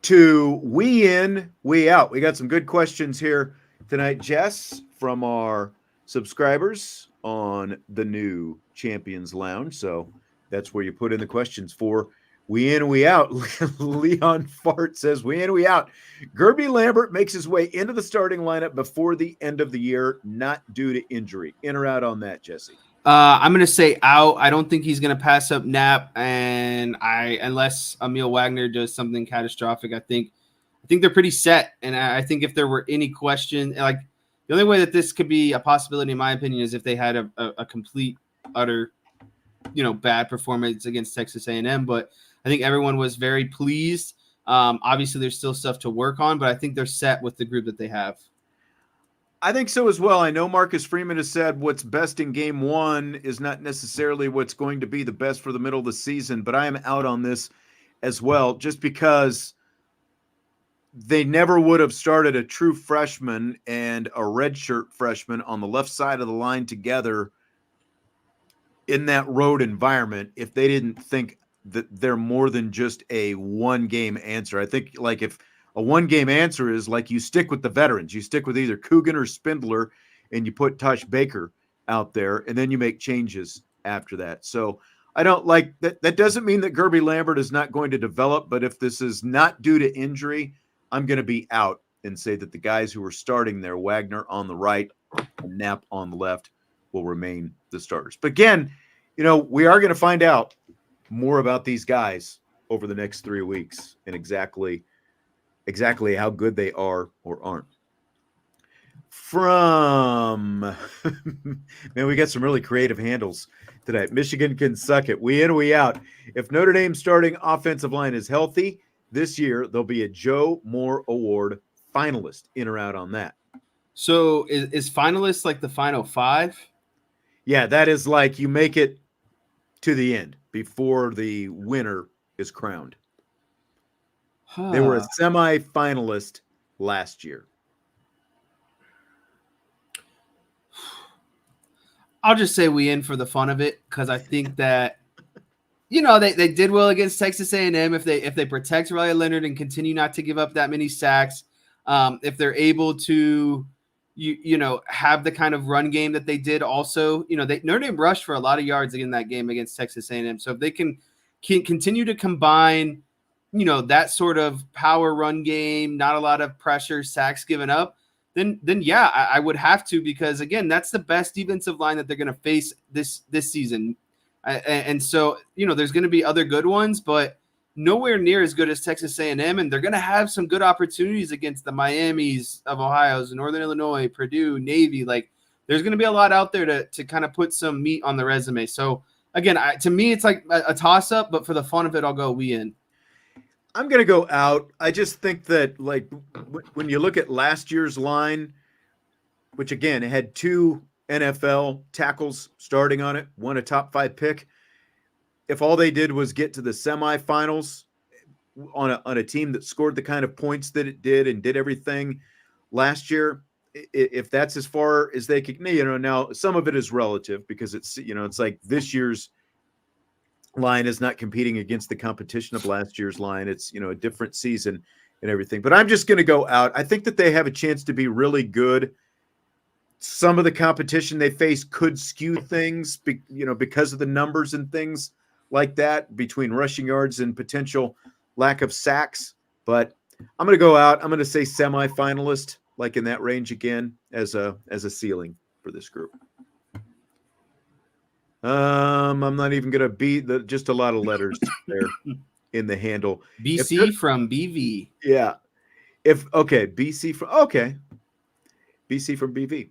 to we in, we out. We got some good questions here tonight, Jess, from our subscribers on the new Champions Lounge. So that's where you put in the questions for we in, we out. Leon Fart says we in, we out. Gerby Lambert makes his way into the starting lineup before the end of the year, not due to injury. In or out on that, Jesse? I'm going to say out. I don't think he's going to pass up Knapp, and unless Emil Wagner does something catastrophic, I think they're pretty set. And I think if there were any question, like the only way that this could be a possibility, in my opinion, is if they had a complete, utter, bad performance against Texas A&M. But I think everyone was very pleased Obviously, there's still stuff to work on, but I think they're set with the group that they have. I think so as well. I know Marcus Freeman has said what's best in game one is not necessarily what's going to be the best for the middle of the season, but I am out on this as well, just because they never would have started a true freshman and a redshirt freshman on the left side of the line together in that road environment if they didn't think that they're more than just a one-game answer. I think like if a one-game answer is like you stick with the veterans, you stick with either Coogan or Spindler, and you put Tosh Baker out there, and then you make changes after that. So I don't like that. That doesn't mean that Gerby Lambert is not going to develop, but if this is not due to injury, I'm going to be out and say that the guys who are starting there, Wagner on the right and Knapp on the left, will remain the starters. But again, we are going to find out more about these guys over the next 3 weeks and exactly how good they are or aren't. Man, we got some really creative handles tonight. Michigan can suck it. We in, we out. If Notre Dame's starting offensive line is healthy this year, there'll be a Joe Moore Award finalist in or out on that. So is finalist like the final five? Yeah, that is like you make it to the end before the winner is crowned. They were a semi-finalist last year. I'll just say we in for the fun of it because I think that they did well against Texas A&M if they protect Riley Leonard and continue not to give up that many sacks. If they're able to have the kind of run game that they did also, Notre Dame rushed for a lot of yards in that game against Texas A&M. So if they can continue to combine, that sort of power run game, not a lot of pressure, sacks given up, then yeah, I would have to, because again, that's the best defensive line that they're going to face this season. And so, there's going to be other good ones, but nowhere near as good as Texas A&M, and they're going to have some good opportunities against the Miamis of Ohio's, Northern Illinois, Purdue, Navy. Like, there's going to be a lot out there to kind of put some meat on the resume. So, again, to me, it's like a toss-up, but for the fun of it, I'll go we in. I'm going to go out. I just think that, like, when you look at last year's line, which, again, it had 2 NFL tackles starting on it, one a top 5 pick. If all they did was get to the semifinals on a team that scored the kind of points that it did and did everything last year, if that's as far as they could, now some of it is relative because it's like this year's line is not competing against the competition of last year's line. It's, a different season and everything, but I'm just going to go out. I think that they have a chance to be really good. Some of the competition they face could skew things, because of the numbers and things like that between rushing yards and potential lack of sacks. But I'm going to go out. I'm going to say semi-finalist, like in that range again, as a ceiling for this group. I'm not even going to beat just a lot of letters there in the handle. BC from BV. Yeah. BC from BV.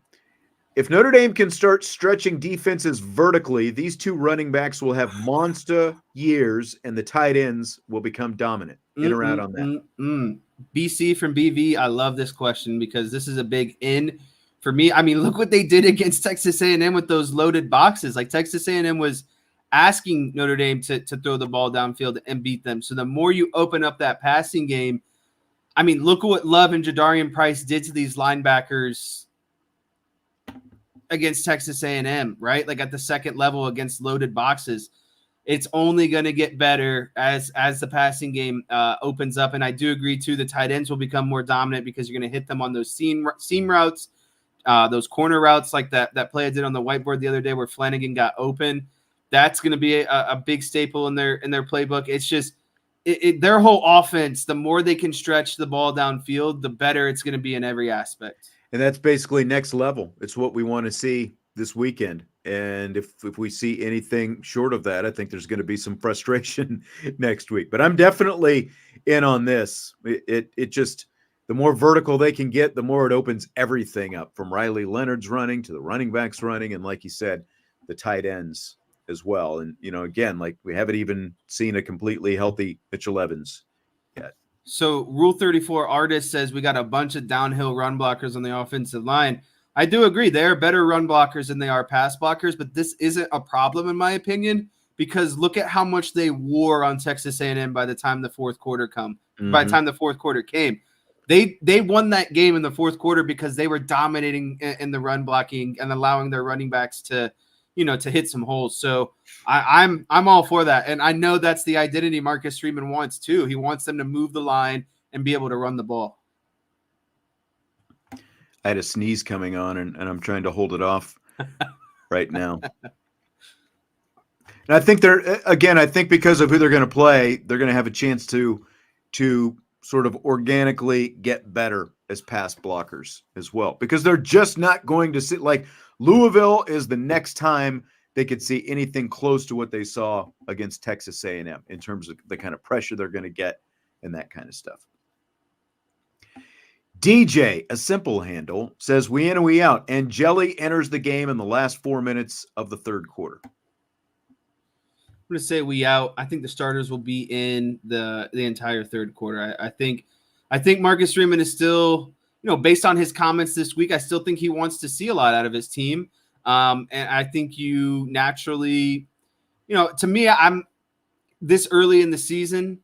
If Notre Dame can start stretching defenses vertically, these 2 running backs will have monster years, and the tight ends will become dominant. In or out on that? BC from BV. I love this question because this is a big in for me. I mean, look what they did against Texas A&M with those loaded boxes. Like, Texas A&M was asking Notre Dame to throw the ball downfield and beat them. So the more you open up that passing game, I mean, look at what Love and Jadarian Price did to these linebackers against Texas A&M, right? Like at the second level against loaded boxes. It's only going to get better as the passing game opens up. And I do agree too, the tight ends will become more dominant because you're going to hit them on those seam routes, those corner routes, like that play I did on the whiteboard the other day where Flanagan got open. That's going to be a big staple in their playbook. It's just their whole offense, the more they can stretch the ball downfield, the better it's going to be in every aspect. And that's basically next level. It's what we want to see this weekend. And if we see anything short of that, I think there's going to be some frustration next week. But I'm definitely in on this. It just, the more vertical they can get, the more it opens everything up, from Riley Leonard's running to the running backs running. And like you said, the tight ends as well. And, again, like we haven't even seen a completely healthy Mitchell Evans yet. So Rule 34 Artist says we got a bunch of downhill run blockers on the offensive line. I do agree. They are better run blockers than they are pass blockers, but this isn't a problem in my opinion, because look at how much they wore on Texas A&M by the time the fourth quarter By the time the fourth quarter came. They won that game in the fourth quarter because they were dominating in the run blocking and allowing their running backs to hit some holes. So I'm all for that. And I know that's the identity Marcus Freeman wants too. He wants them to move the line and be able to run the ball. I had a sneeze coming on and I'm trying to hold it off right now. And I think I think because of who they're going to play, they're going to have a chance to sort of organically get better as pass blockers as well, because they're just not going to sit like Louisville is the next time they could see anything close to what they saw against Texas A&M in terms of the kind of pressure they're going to get and that kind of stuff. DJ, a simple handle, says we in and we out. And Jelly enters the game in the last 4 minutes of the third quarter. I'm going to say we out. I think the starters will be in the entire third quarter. I think Marcus Freeman is still, based on his comments this week, I still think he wants to see a lot out of his team. And I think you naturally, to me, I'm this early in the season,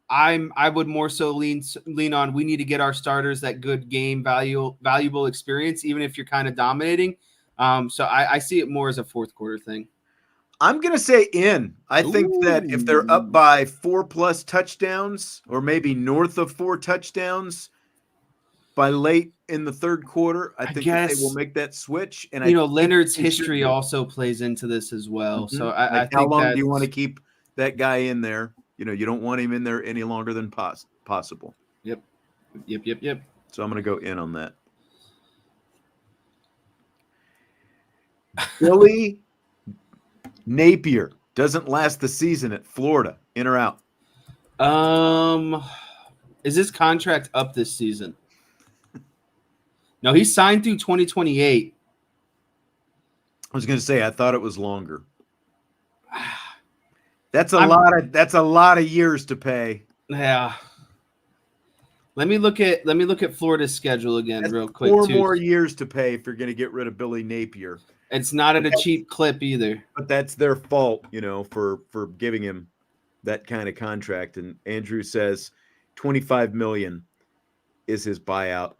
I would more so lean on we need to get our starters that good game valuable experience, even if you're kind of dominating. So I see it more as a fourth quarter thing. I'm going to say in. I think that if they're up by 4+ touchdowns or maybe north of 4 touchdowns by late in the third quarter, I think that they will make that switch. And Leonard's history also plays into this as well. Mm-hmm. So I think how long do you want to keep that guy in there? You don't want him in there any longer than possible. Yep. So I'm going to go in on that. Billy Napier doesn't last the season at Florida. In or out? Is his contract up this season? No, he's signed through 2028. I was going to say I thought it was longer. That's a lot of years to pay. Yeah. Let me look at Florida's schedule again real quick. 4 more years to pay if you're going to get rid of Billy Napier. It's not at a cheap clip either. But that's their fault, for giving him that kind of contract. And Andrew says $25 million is his buyout.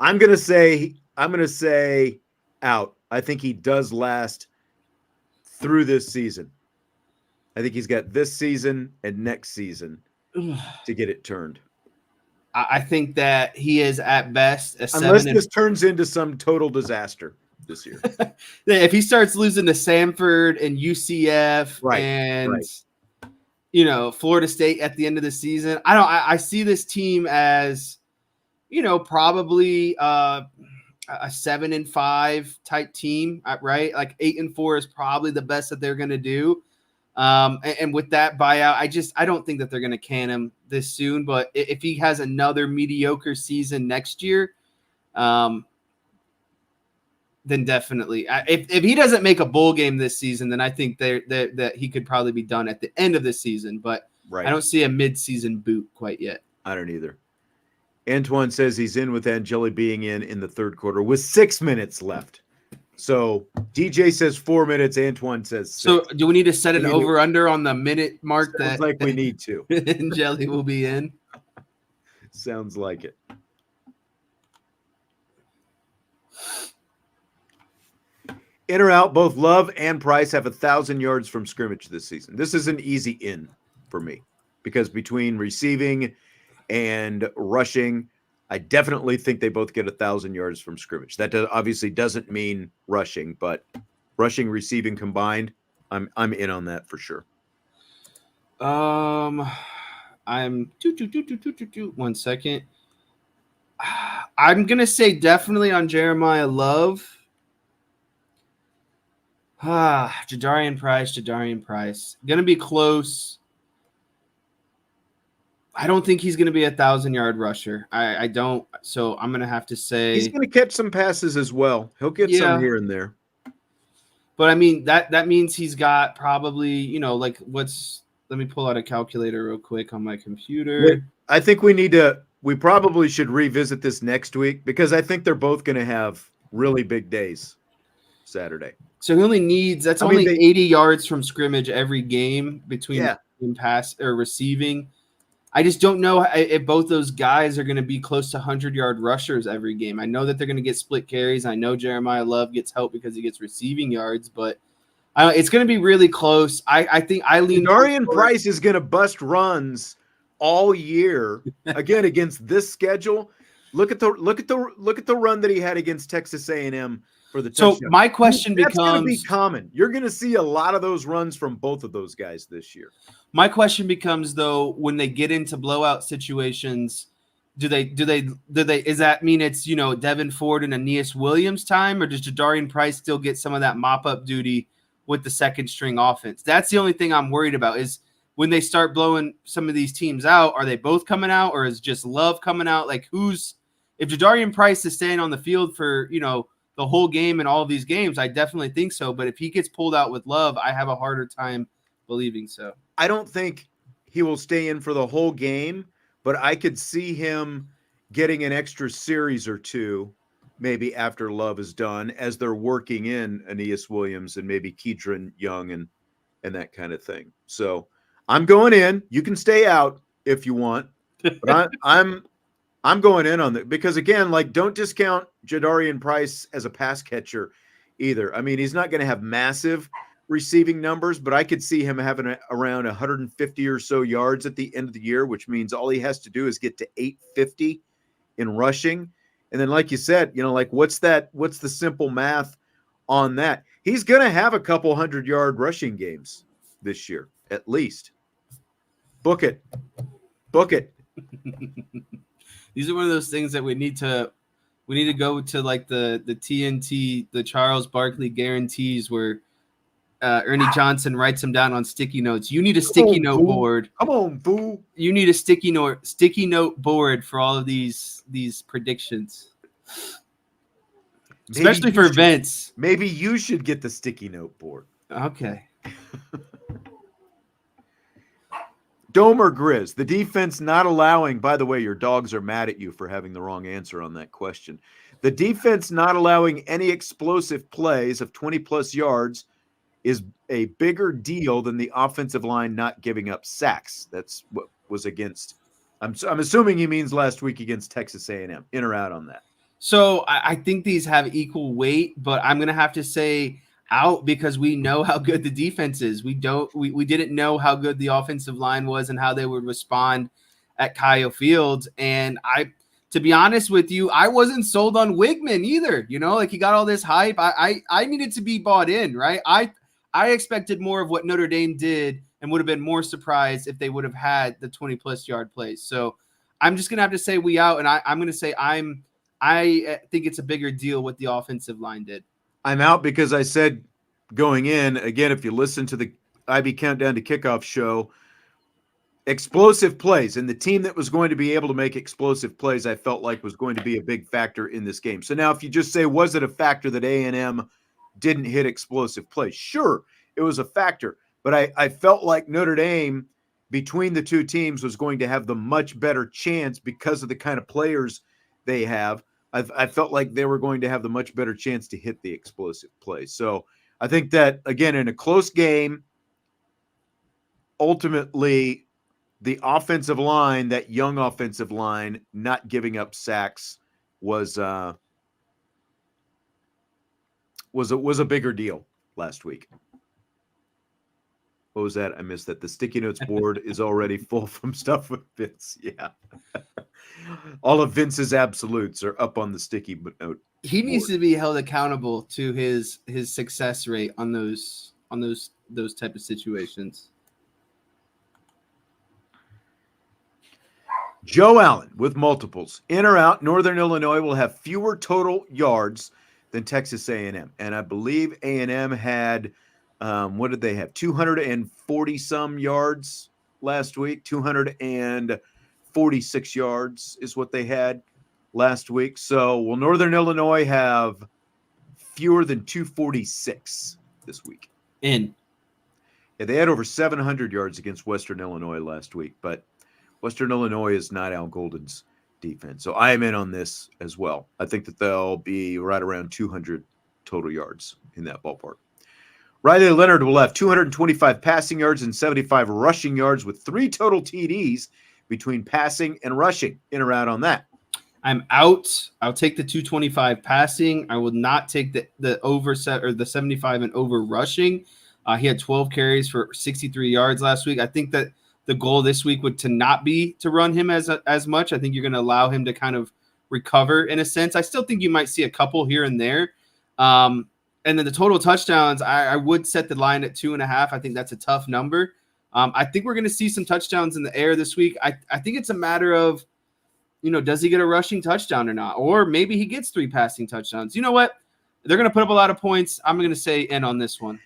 I'm going to say out. I think he does last through this season. I think he's got this season and next season to get it turned. I think that he is at best unless this turns into some total disaster this year. If he starts losing to Samford and UCF and Florida State at the end of the season, I see this team as probably a 7-5 type team, right? Like 8-4 is probably the best that they're going to do. And with that buyout, I don't think that they're going to can him this soon. But if he has another mediocre season next year, then definitely. If he doesn't make a bowl game this season, then I think that he could probably be done at the end of the season. But I don't see a mid-season boot quite yet. I don't either. Antoine says he's in with Angeli being in the third quarter with 6 minutes left. So DJ says 4 minutes. Antoine says 6. So do we need to set an over-under on the minute mark? Sounds like we need to. Angeli will be in. Sounds like it. In or out, both Love and Price have 1,000 yards from scrimmage this season. This is an easy in for me because between receiving and rushing, I definitely think they both get 1,000 yards from scrimmage. That obviously doesn't mean rushing, but rushing, receiving combined, I'm in on that for sure. I'm 1 second. I'm gonna say definitely on Jeremiah Love. Jadarian Price. Gonna be close. I don't think he's gonna be 1,000-yard rusher. I don't. So I'm gonna have to say he's gonna catch some passes as well. He'll get some here and there. But I mean that means he's got probably let me pull out a calculator real quick on my computer. I think we probably should revisit this next week because I think they're both going to have really big days Saturday. So he only needs I mean, 80 yards from scrimmage every game between pass or receiving. I just don't know if both those guys are going to be close to 100-yard rushers every game. I know that they're going to get split carries. I know Jeremiah Love gets help because he gets receiving yards, but it's going to be really close. I think I lean. Darian Price is going to bust runs all year again against this schedule. Look at the run that he had against Texas A&M for the touchdown. So my question That's becomes, going to be common. You're going to see a lot of those runs from both of those guys this year. My question becomes, though, when they get into blowout situations, does that mean it's, Devin Ford and Aeneas Williams time, or does Jadarian Price still get some of that mop-up duty with the second string offense? That's the only thing I'm worried about is when they start blowing some of these teams out, are they both coming out, or is just Love coming out? Like, if Jadarian Price is staying on the field for, the whole game and all of these games, I definitely think so. But if he gets pulled out with Love, I have a harder time believing so. I don't think he will stay in for the whole game, but I could see him getting an extra series or two maybe after Love is done as they're working in Aeneas Williams and maybe Keedron Young and that kind of thing. So I'm going in. You can stay out if you want, but I'm going in on that because, again, don't discount Jadarian Price as a pass catcher either. I mean, he's not going to have massive receiving numbers, but I could see him having around 150 or so yards at the end of the year, which means all he has to do is get to 850 in rushing. And then, like you said, what's the simple math on that? He's going to have a couple 100-yard rushing games this year, at least. Book it. These are one of those things that we need to go to the TNT, the Charles Barkley guarantees where Ernie Johnson writes them down on sticky notes. You need a sticky note board. Come on, fool. You need a sticky note board for all of these predictions. Especially for Vince. Maybe you should get the sticky note board. Okay. Dome or Grizz, the defense not allowing, by the way, your dogs are mad at you for having the wrong answer on that question. The defense not allowing any explosive plays of 20-plus yards is a bigger deal than the offensive line not giving up sacks. That's what was against. I'm assuming he means last week against Texas A&M. In or out on that? So I think these have equal weight, but I'm going to have to say out because we know how good the defense is. We didn't know how good the offensive line was and how they would respond at Kyle Fields. And to be honest with you, I wasn't sold on Wigman either. He got all this hype. I needed to be bought in, right? I expected more of what Notre Dame did and would have been more surprised if they would have had the 20-plus yard plays. So I'm just going to have to say we out, and I'm going to say I think it's a bigger deal what the offensive line did. I'm out because I said going in, again, if you listen to the IB Countdown to Kickoff show, explosive plays, and the team that was going to be able to make explosive plays I felt like was going to be a big factor in this game. So now if you just say, was it a factor that A&M didn't hit explosive plays? Sure, it was a factor. But I felt like Notre Dame, between the two teams, was going to have the much better chance because of the kind of players they have. I felt like they were going to have the much better chance to hit the explosive plays. So I think that, again, in a close game, ultimately the offensive line, that young offensive line, not giving up sacks was a bigger deal last week. What was that? I missed that. The sticky notes board is already full from stuff with Vince. Yeah. All of Vince's absolutes are up on the sticky note. He needs to be held accountable to his success rate on those type of situations. Joe Allen with multiples. In or out, Northern Illinois will have fewer total yards than Texas A&M. And I believe A&M had, what did they have? 240 some yards last week. 246 yards is what they had last week. So will Northern Illinois have fewer than 246 this week? Yeah, they had over 700 yards against Western Illinois last week, but Western Illinois is not Al Golden's defense. So I am in on this as well. I think that they'll be right around 200 total yards in that ballpark. Riley Leonard will have 225 passing yards and 75 rushing yards with 3 total TDs between passing and rushing. In or out on that? I'm out. I'll take the 225 passing. I will not take the over set or the 75 and over rushing. He had 12 carries for 63 yards last week. I think that the goal this week would to not be to run him as much. I think you're going to allow him to kind of recover in a sense. I still think you might see a couple here and there. And then the total touchdowns, I would set the line at 2.5. I think that's a tough number. I think we're going to see some touchdowns in the air this week. I think it's a matter of, does he get a rushing touchdown or not? Or maybe he gets 3 passing touchdowns. You know what? They're going to put up a lot of points. I'm going to say in on this one.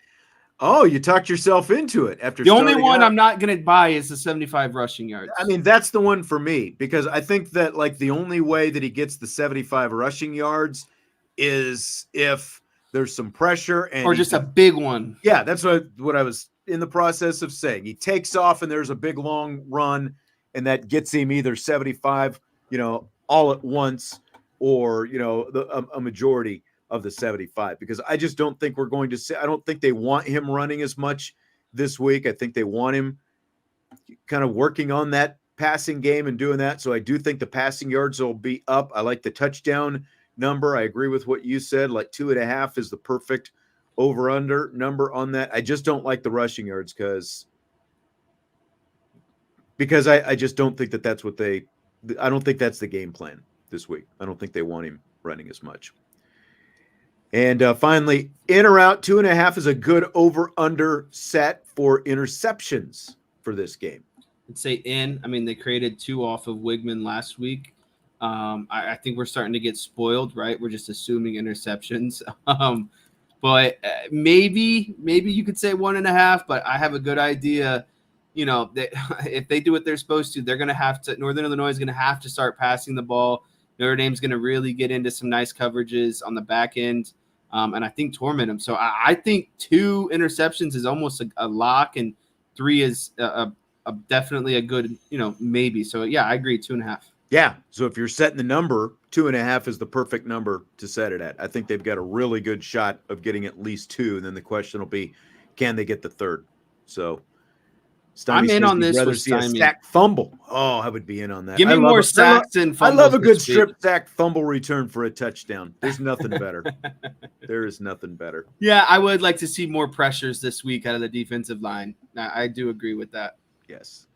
Oh, you talked yourself into it after the only one out. I'm not going to buy is the 75 rushing yards. I mean, that's the one for me because I think that the only way that he gets the 75 rushing yards is if there's some pressure or just a big one. Yeah, that's what I was in the process of saying. He takes off and there's a big long run and that gets him either 75, all at once or, a majority of the 75, because I just don't think we're going to see. I don't think they want him running as much this week. I think they want him kind of working on that passing game and doing that. So I do think the passing yards will be up. I like the touchdown number. I agree with what you said. 2.5 is the perfect over-under number on that. I just don't like the rushing yards because I just don't think that's what I don't think that's the game plan this week. I don't think they want him running as much. And finally, in or out, 2.5 is a good over-under set for interceptions for this game. I'd say in. I mean, they created 2 off of Wigman last week. I think we're starting to get spoiled, right? We're just assuming interceptions. But maybe you could say 1.5, but I have a good idea. That if they do what they're supposed to, they're going to have to. Northern Illinois is going to have to start passing the ball. Notre Dame's going to really get into some nice coverages on the back end, and I think torment them. So I think 2 interceptions is almost a lock, and 3 is definitely a good, maybe. So yeah, I agree, 2.5. Yeah. So if you're setting the number, 2.5 is the perfect number to set it at. I think they've got a really good shot of getting at least 2. And then the question will be, can they get the 3rd? So I'm in on this. Rather see a sack fumble. Oh, I would be in on that. Give me more sacks and fumbles. I love a good strip sack fumble return for a touchdown. There's nothing better. There is nothing better. Yeah, I would like to see more pressures this week out of the defensive line. I do agree with that. Yes.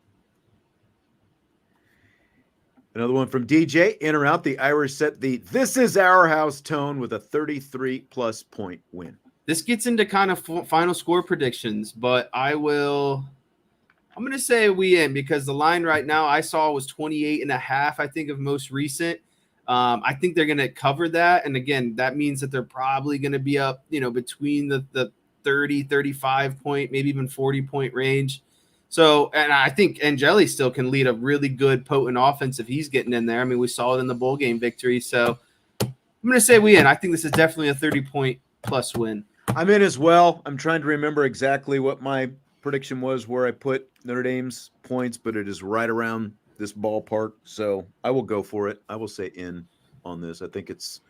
Another one from DJ. In or out, the Irish set the "this is our house" tone with a 33-plus point win. This gets into kind of final score predictions, but I'm going to say we in because the line right now I saw was 28.5, I think, of most recent. I think they're going to cover that. And again, that means that they're probably going to be up, between the 30, 35 point, maybe even 40 point range. So, and I think Angeli still can lead a really good, potent offense if he's getting in there. I mean, we saw it in the bowl game victory. So I'm going to say we in. I think this is definitely a 30-point plus win. I'm in as well. I'm trying to remember exactly what my prediction was where I put Notre Dame's points, but it is right around this ballpark. So I will go for it. I will say in on this. I think it's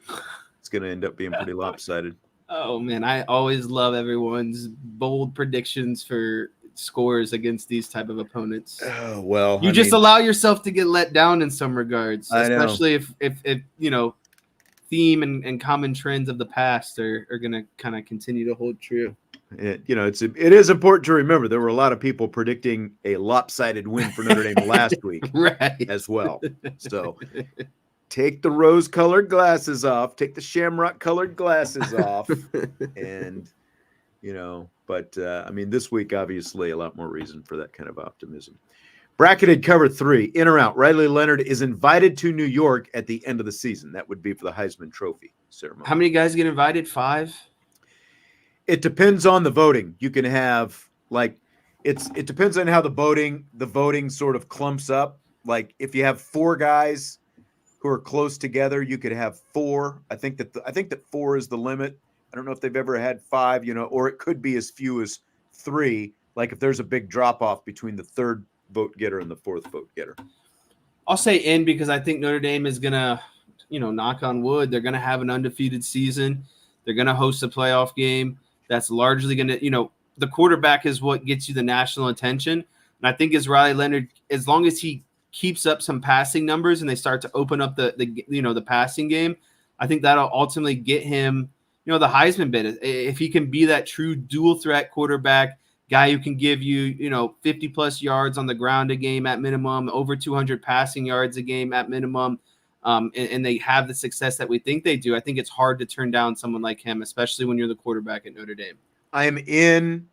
going to end up being pretty lopsided. Oh, man. I always love everyone's bold predictions for scores against these type of opponents. Oh, well, you allow yourself to get let down in some regards, especially if theme and common trends of the past are going to kind of continue to hold true. It is important to remember there were a lot of people predicting a lopsided win for Notre Dame last week right. as well. So take the rose-colored glasses off, take the shamrock-colored glasses off, and but I mean, this week obviously a lot more reason for that kind of optimism. Bracketed cover 3, in or out. Riley Leonard is invited to New York at the end of the season. That would be for the Heisman Trophy ceremony. How many guys get invited? 5? It depends on the voting. You can have it depends on how the voting sort of clumps up. Like if you have 4 guys who are close together, you could have 4. I think that 4 is the limit. I don't know if they've ever had 5, or it could be as few as 3. Like if there's a big drop off between the third vote getter and the fourth vote getter. I'll say in because I think Notre Dame is going to, knock on wood, they're going to have an undefeated season. They're going to host a playoff game. That's largely going to, the quarterback is what gets you the national attention. And I think as Riley Leonard, as long as he keeps up some passing numbers and they start to open up the passing game, I think that'll ultimately get him, the Heisman bid. If he can be that true dual threat quarterback, guy who can give you, 50 plus yards on the ground a game at minimum, over 200 passing yards a game at minimum, and they have the success that we think they do, I think it's hard to turn down someone like him, especially when you're the quarterback at Notre Dame. I am in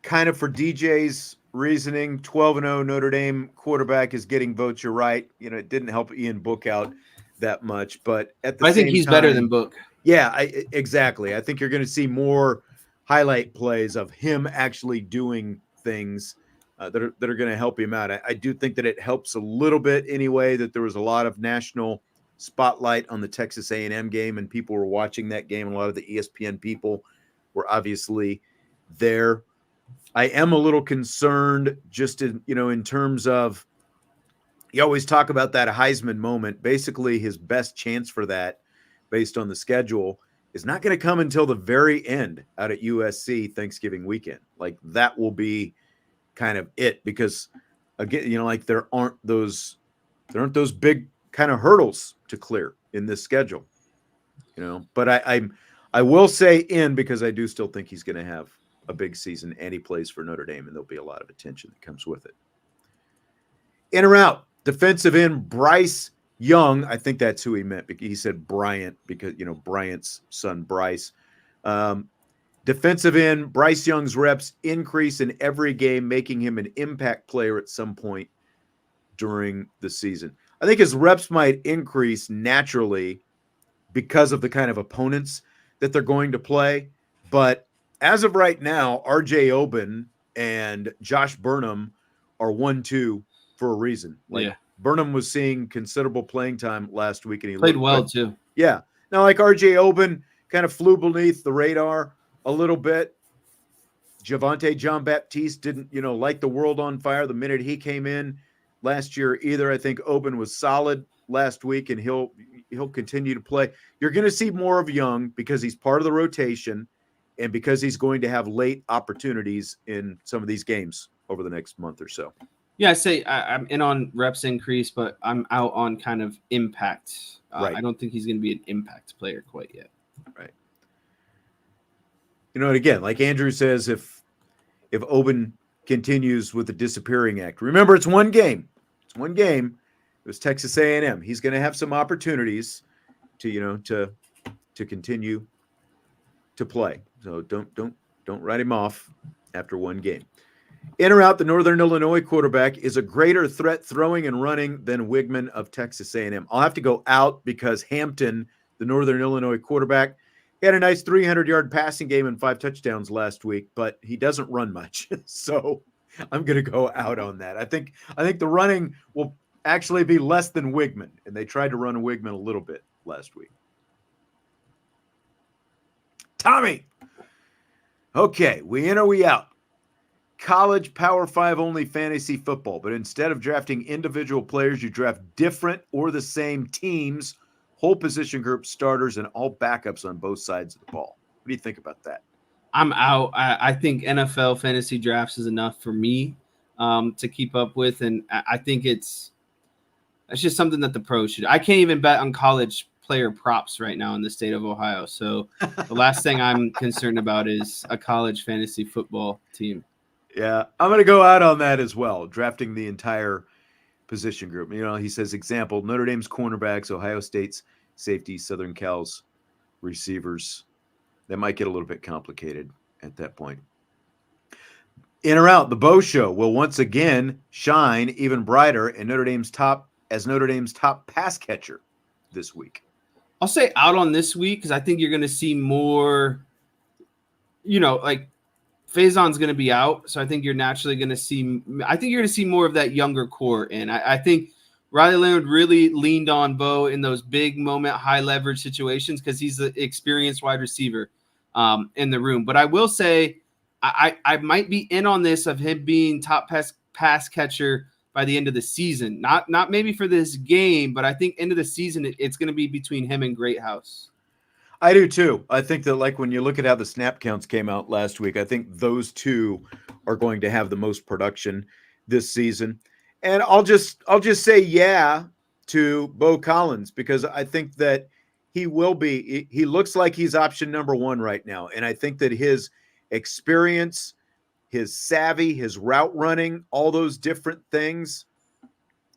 kind of for DJ's reasoning. 12-0 Notre Dame quarterback is getting votes. You're right. It didn't help Ian Book out that much, but at the I same think he's time, better than Book. Yeah, exactly. I think you're going to see more highlight plays of him actually doing things that are going to help him out. I do think that it helps a little bit anyway, that there was a lot of national spotlight on the Texas A&M game and people were watching that game. A lot of the ESPN people were obviously there. I am a little concerned just in terms of, you always talk about that Heisman moment. Basically his best chance for that based on the schedule is not going to come until the very end out at USC Thanksgiving weekend. Like that will be kind of it, because again, there aren't those big kind of hurdles to clear in this schedule, but I will say in, because I do still think he's going to have a big season and he plays for Notre Dame and there'll be a lot of attention that comes with it. In or out, defensive end Bryce Young, I think that's who he meant. He said Bryant because, Bryant's son, Bryce. Defensive end, Bryce Young's reps increase in every game, making him an impact player at some point during the season. I think his reps might increase naturally because of the kind of opponents that they're going to play. But as of right now, RJ Oben and Josh Burnham are 1-2 for a reason. Yeah. Burnham was seeing considerable playing time last week, and he played well too. Yeah. Now, like RJ Oben kind of flew beneath the radar a little bit. Javonte John Baptiste didn't, light the world on fire the minute he came in last year either. I think Oben was solid last week, and he'll continue to play. You're going to see more of Young because he's part of the rotation and because he's going to have late opportunities in some of these games over the next month or so. Yeah, I say I'm in on reps increase, but I'm out on kind of impact. Right. I don't think he's going to be an impact player quite yet. Right. And again, like Andrew says, if Oben continues with the disappearing act, remember it's one game. It's one game. It was Texas A&M. He's going to have some opportunities to continue to play. So don't write him off after one game. In or out, the Northern Illinois quarterback is a greater threat throwing and running than Wigman of Texas A&M. I'll have to go out because Hampton, the Northern Illinois quarterback, had a nice 300-yard passing game and 5 touchdowns last week, but he doesn't run much. So I'm going to go out on that. I think the running will actually be less than Wigman, and they tried to run Wigman a little bit last week. Tommy. Okay, we in or we out? College Power 5 only fantasy football, but instead of drafting individual players, you draft different or the same teams, whole position group starters, and all backups on both sides of the ball. What do you think about that? I'm out. I think NFL fantasy drafts is enough for me to keep up with, and I think it's just something that the pros should. I can't even bet on college player props right now in the state of Ohio, so the last thing I'm concerned about is a college fantasy football team. Yeah, I'm going to go out on that as well, drafting the entire position group. He says, example, Notre Dame's cornerbacks, Ohio State's safeties, Southern Cal's receivers. That might get a little bit complicated at that point. In or out, the Bo Show will once again shine even brighter in Notre Dame's top pass catcher this week. I'll say out on this week because I think you're going to see more, like Faison's going to be out, so I think you're naturally going to see. I think you're going to see more of that younger core, and I think Riley Leonard really leaned on Bo in those big moment, high leverage situations because he's the experienced wide receiver in the room. But I will say I might be in on this of him being top pass catcher by the end of the season. Not maybe for this game, but I think end of the season it's going to be between him and Greathouse. I do too. I think that like when you look at how the snap counts came out last week, I think those two are going to have the most production this season. And I'll just say yeah to Bo Collins because I think that he will be. He looks like he's option number one right now, and I think that his experience, his savvy, his route running, all those different things,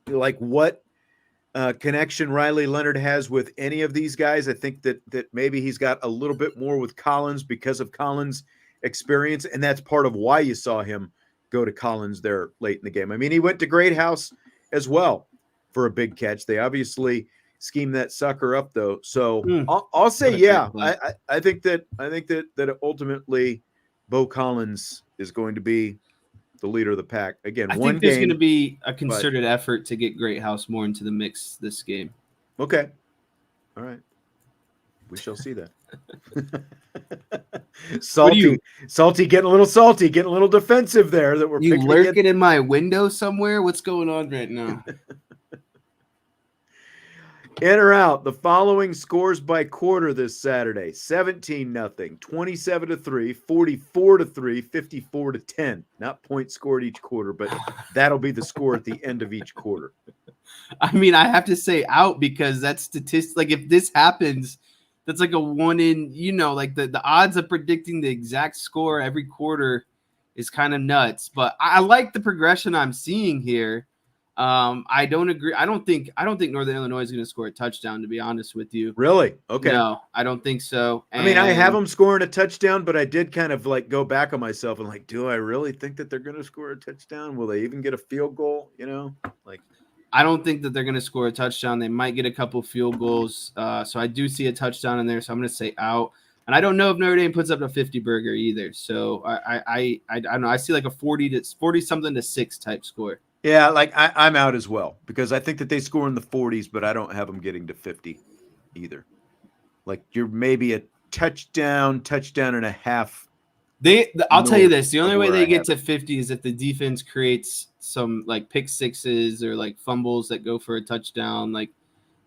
like what connection Riley Leonard has with any of these guys. I think that maybe he's got a little bit more with Collins because of Collins' experience, and that's part of why you saw him go to Collins there late in the game. I mean, he went to Greathouse as well for a big catch. They obviously schemed that sucker up though. So I'll say yeah. I think that ultimately Bo Collins is going to be the leader of the pack. Again, I think there's going to be a concerted effort to get Greathouse more into the mix this game. Okay. All right. We shall see that. Salty, getting a little salty, getting a little defensive there. That we're you lurking in my window somewhere. What's going on right now? In or out, the following scores by quarter this Saturday: 17-0, 27-3, 44-3, 54-10. Not points scored each quarter, but that'll be the score at the end of each quarter. I mean, I have to say out because that's statistic. Like if this happens, that's like a one in. Like the odds of predicting the exact score every quarter is kind of nuts. But I like the progression I'm seeing here. I don't agree. I don't think Northern Illinois is going to score a touchdown, to be honest with you. Really? Okay. No, I don't think so. I mean, I have them scoring a touchdown, but I did kind of like go back on myself and like, do I really think that they're going to score a touchdown? Will they even get a field goal? I don't think that they're going to score a touchdown. They might get a couple field goals. So I do see a touchdown in there. So I'm going to say out. And I don't know if Notre Dame puts up a 50 burger either. So I don't know. I see like a 40 something to 6 type score. Yeah, like I'm out as well because I think that they score in the 40s, but I don't have them getting to 50 either. Like you're maybe a touchdown and a half. I'll tell you this: the only way they get to 50 is if the defense creates some like pick sixes or like fumbles that go for a touchdown. Like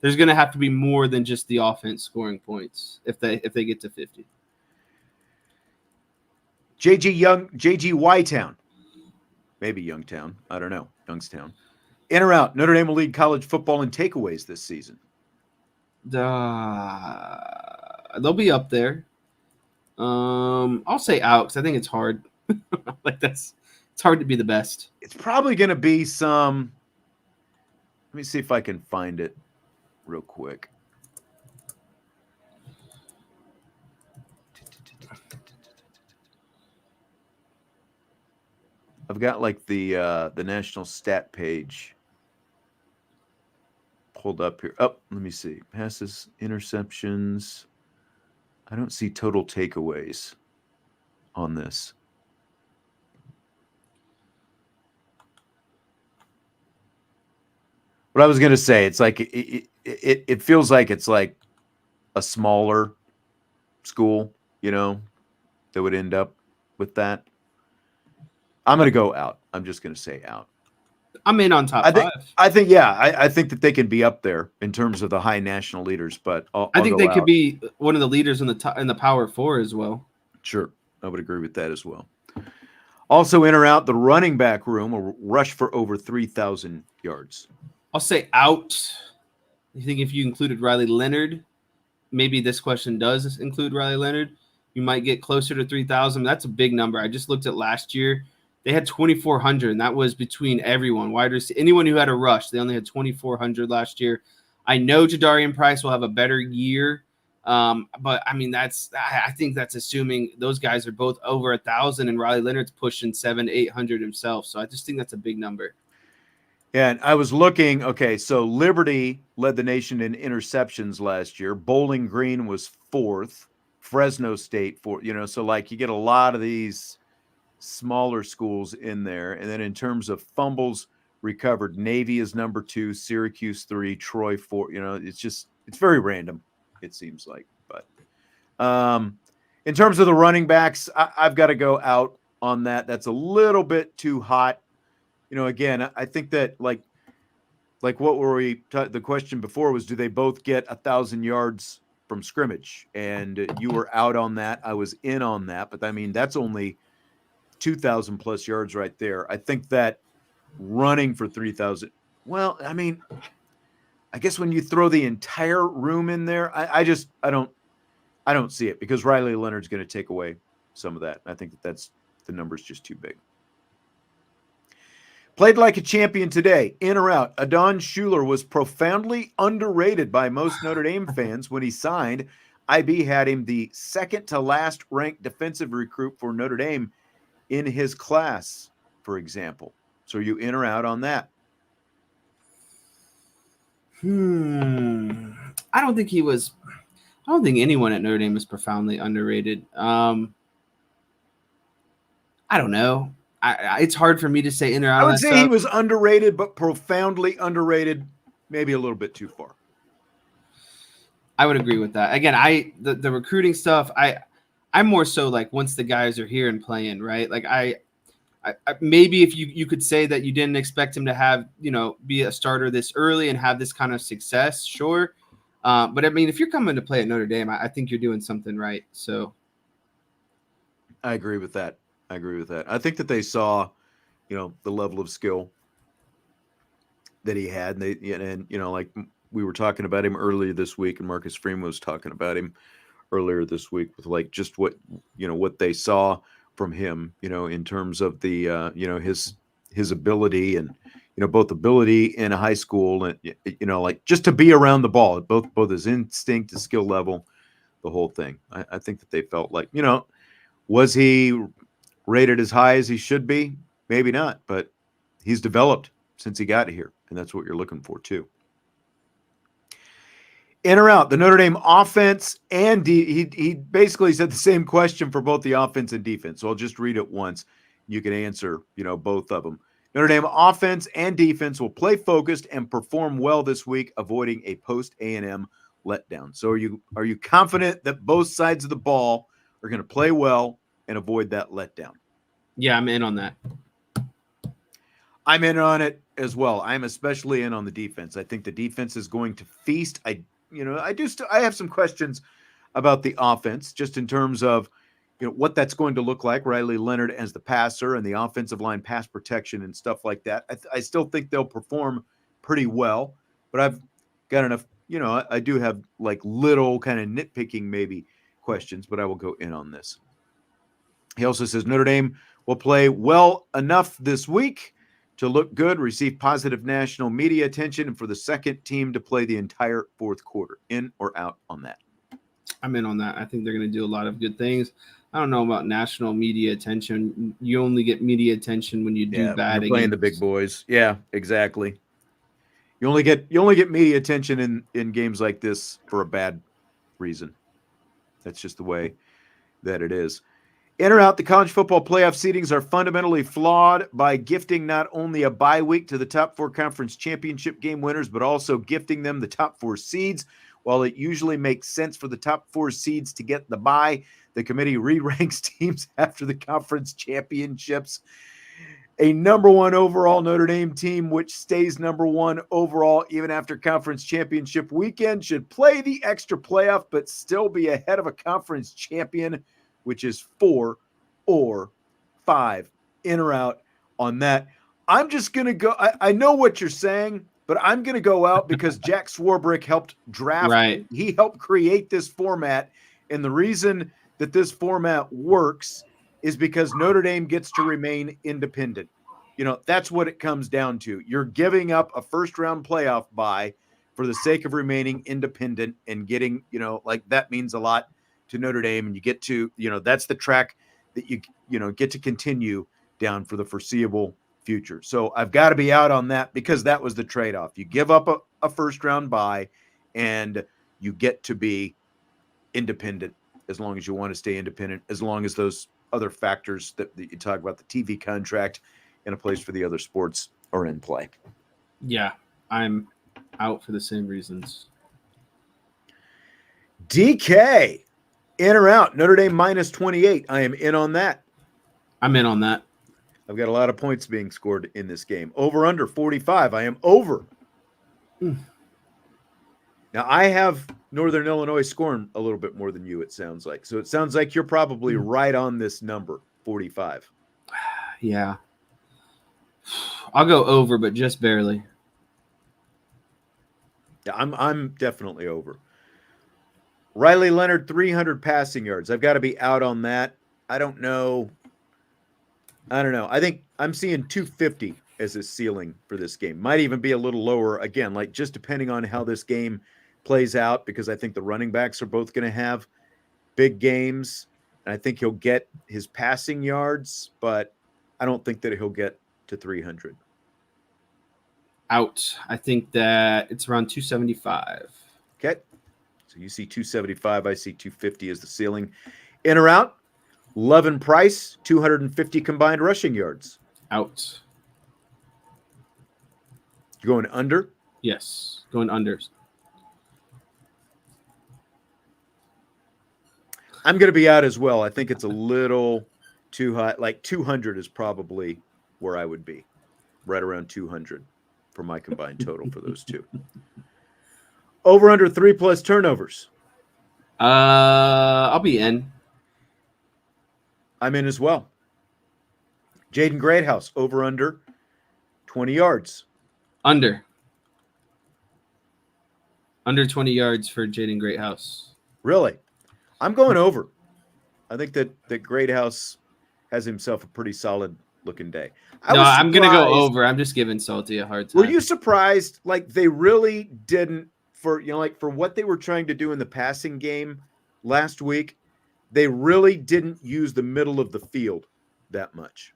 there's going to have to be more than just the offense scoring points if they get to 50. JG Y-Town. Maybe Youngtown. I don't know. Youngstown. In or out, Notre Dame will lead college football in takeaways this season. They'll be up there. I'll say out because I think it's hard. It's hard to be the best. It's probably going to be some. Let me see if I can find it real quick. I've got like the national stat page pulled up here. Oh, let me see. Passes, interceptions. I don't see total takeaways on this. What I was going to say, it's like it feels like it's like a smaller school, that would end up with that. I'm going to go out. I'm just going to say out. I'm in on top five. I think that they can be up there in terms of the high national leaders, but I think they could be one of the leaders in the Power Four as well. Sure. I would agree with that as well. Also in or out, the running back room will rush for over 3,000 yards. I'll say out. I think if you included Riley Leonard, maybe this question does include Riley Leonard, you might get closer to 3,000. That's a big number. I just looked at last year. They had 2,400, and that was between everyone. Anyone who had a rush, they only had 2,400 last year. I know Jadarian Price will have a better year, but I mean I think that's assuming those guys are both over 1,000, and Riley Leonard's pushing 700-800 himself. So I just think that's a big number. Yeah, and I was looking. Okay, so Liberty led the nation in interceptions last year. Bowling Green was 4th. Fresno State 4th. So like you get a lot of these smaller schools in there. And then in terms of fumbles recovered, Navy is number 2, Syracuse 3, Troy 4. It's very random, it seems like. But in terms of the running backs, I've got to go out on that. That's a little bit too hot again, I think that like what were we? The question before was, do they both get 1,000 yards from scrimmage? And you were out on that. I was in on that, but I mean that's only 2,000 plus yards right there. I think that running for 3,000. Well, I mean, I guess when you throw the entire room in there, I don't see it because Riley Leonard's going to take away some of that. I think that's the number's just too big. Played like a champion today, in or out. Adon Schuler was profoundly underrated by most Notre Dame fans when he signed. IB had him the second to last ranked defensive recruit for Notre Dame in his class, for example. So are you in or out on that? I don't think anyone at Notre Dame is profoundly underrated. I don't know. It's hard for me to say in or out. I would say he was underrated, but profoundly underrated, maybe a little bit too far. I would agree with that. Again, the recruiting stuff, I'm more so like once the guys are here and playing, right? Like I maybe if you could say that you didn't expect him to have, be a starter this early and have this kind of success, sure. But I mean, if you're coming to play at Notre Dame, I think you're doing something right. So I agree with that. I think that they saw, the level of skill that he had. And like we were talking about him earlier this week, and Marcus Freeman was talking about him earlier this week with like just what they saw from him, in terms of the, his ability and, both ability in high school and, like just to be around the ball, both his instinct, his skill level, the whole thing. I think that they felt like, was he rated as high as he should be? Maybe not, but he's developed since he got here, and that's what you're looking for too. In or out, the Notre Dame offense and he basically said the same question for both the offense and defense. So I'll just read it once. You can answer, both of them. Notre Dame offense and defense will play focused and perform well this week, avoiding a post A&M letdown. So are you confident that both sides of the ball are going to play well and avoid that letdown? Yeah, I'm in on that. I'm in on it as well. I'm especially in on the defense. I think the defense is going to feast. I have some questions about the offense, just in terms of, what that's going to look like. Riley Leonard as the passer and the offensive line pass protection and stuff like that. I still think they'll perform pretty well, but I've got enough, I do have like little kind of nitpicking maybe questions, but I will go in on this. He also says Notre Dame will play well enough this week to look good, receive positive national media attention, and for the second team to play the entire fourth quarter. In or out on that? I'm in on that. I think they're going to do a lot of good things. I don't know about national media attention. You only get media attention when you do bad. You're playing the big boys. Yeah, exactly. You only get media attention in games like this for a bad reason. That's just the way that it is. In or out, the college football playoff seedings are fundamentally flawed by gifting not only a bye week to the top 4 conference championship game winners, but also gifting them the top 4 seeds. While it usually makes sense for the top 4 seeds to get the bye, the committee re-ranks teams after the conference championships. A number 1 overall Notre Dame team, which stays number 1 overall even after conference championship weekend, should play the extra playoff, but still be ahead of a conference champion, which is 4 or 5. In or out on that? I'm just going to go. I know what you're saying, but I'm going to go out because Jack Swarbrick helped draft. Right. He helped create this format. And the reason that this format works is because Notre Dame gets to remain independent. That's what it comes down to. You're giving up a first-round playoff bye for the sake of remaining independent and getting, like that means a lot to Notre Dame. And you get to, that's the track that you get to continue down for the foreseeable future. So I've got to be out on that because that was the trade-off. You give up a first-round bye and you get to be independent as long as you want to stay independent, as long as those other factors that you talk about, the TV contract and a place for the other sports, are in play. Yeah, I'm out for the same reasons. DK, in or out? Notre Dame minus 28. I am in on that. I'm in on that. I've got a lot of points being scored in this game. Over under 45. I am over. Now, I have Northern Illinois scoring a little bit more than you, it sounds like. So it sounds like you're probably right on this number, 45. Yeah. I'll go over, but just barely. Yeah, I'm definitely over. Riley Leonard, 300 passing yards. I've got to be out on that. I don't know. I think I'm seeing 250 as a ceiling for this game. Might even be a little lower again, like just depending on how this game plays out, because I think the running backs are both going to have big games. And I think he'll get his passing yards, but I don't think that he'll get to 300. Out. I think that it's around 275. Okay. So you see 275. I see 250 as the ceiling. In or out? Love and Price, 250 combined rushing yards. Out. You're going under? Yes. Going under. I'm going to be out as well. I think it's a little too high. Like 200 is probably where I would be. Right around 200 for my combined total for those two. Over under 3+ turnovers. I'll be in. I'm in as well. Jaden Greathouse, over under 20 yards. Under 20 yards for Jaden Greathouse. Really? I'm going over. I think that Greathouse has himself a pretty solid looking day. I'm going to go over. I'm just giving Salty a hard time. Were you surprised? Like they really didn't for what they were trying to do in the passing game last week. They really didn't use the middle of the field that much.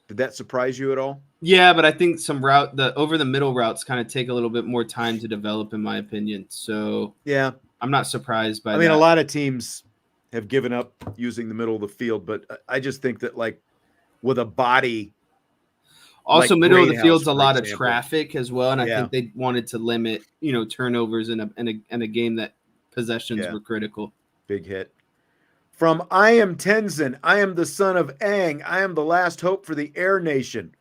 Did that surprise you at all? Yeah, but I think the over the middle routes kind of take a little bit more time to develop, in my opinion. So yeah, I'm not surprised by that. I mean, a lot of teams have given up using the middle of the field, but I just think that like with a body. Also, like middle of the Greathouse, field's a lot example. of traffic as well, and I Yeah. think they wanted to limit, turnovers in a game that possessions were critical. Big hit. From I am Tenzin, I am the son of Aang, I am the last hope for the Air Nation.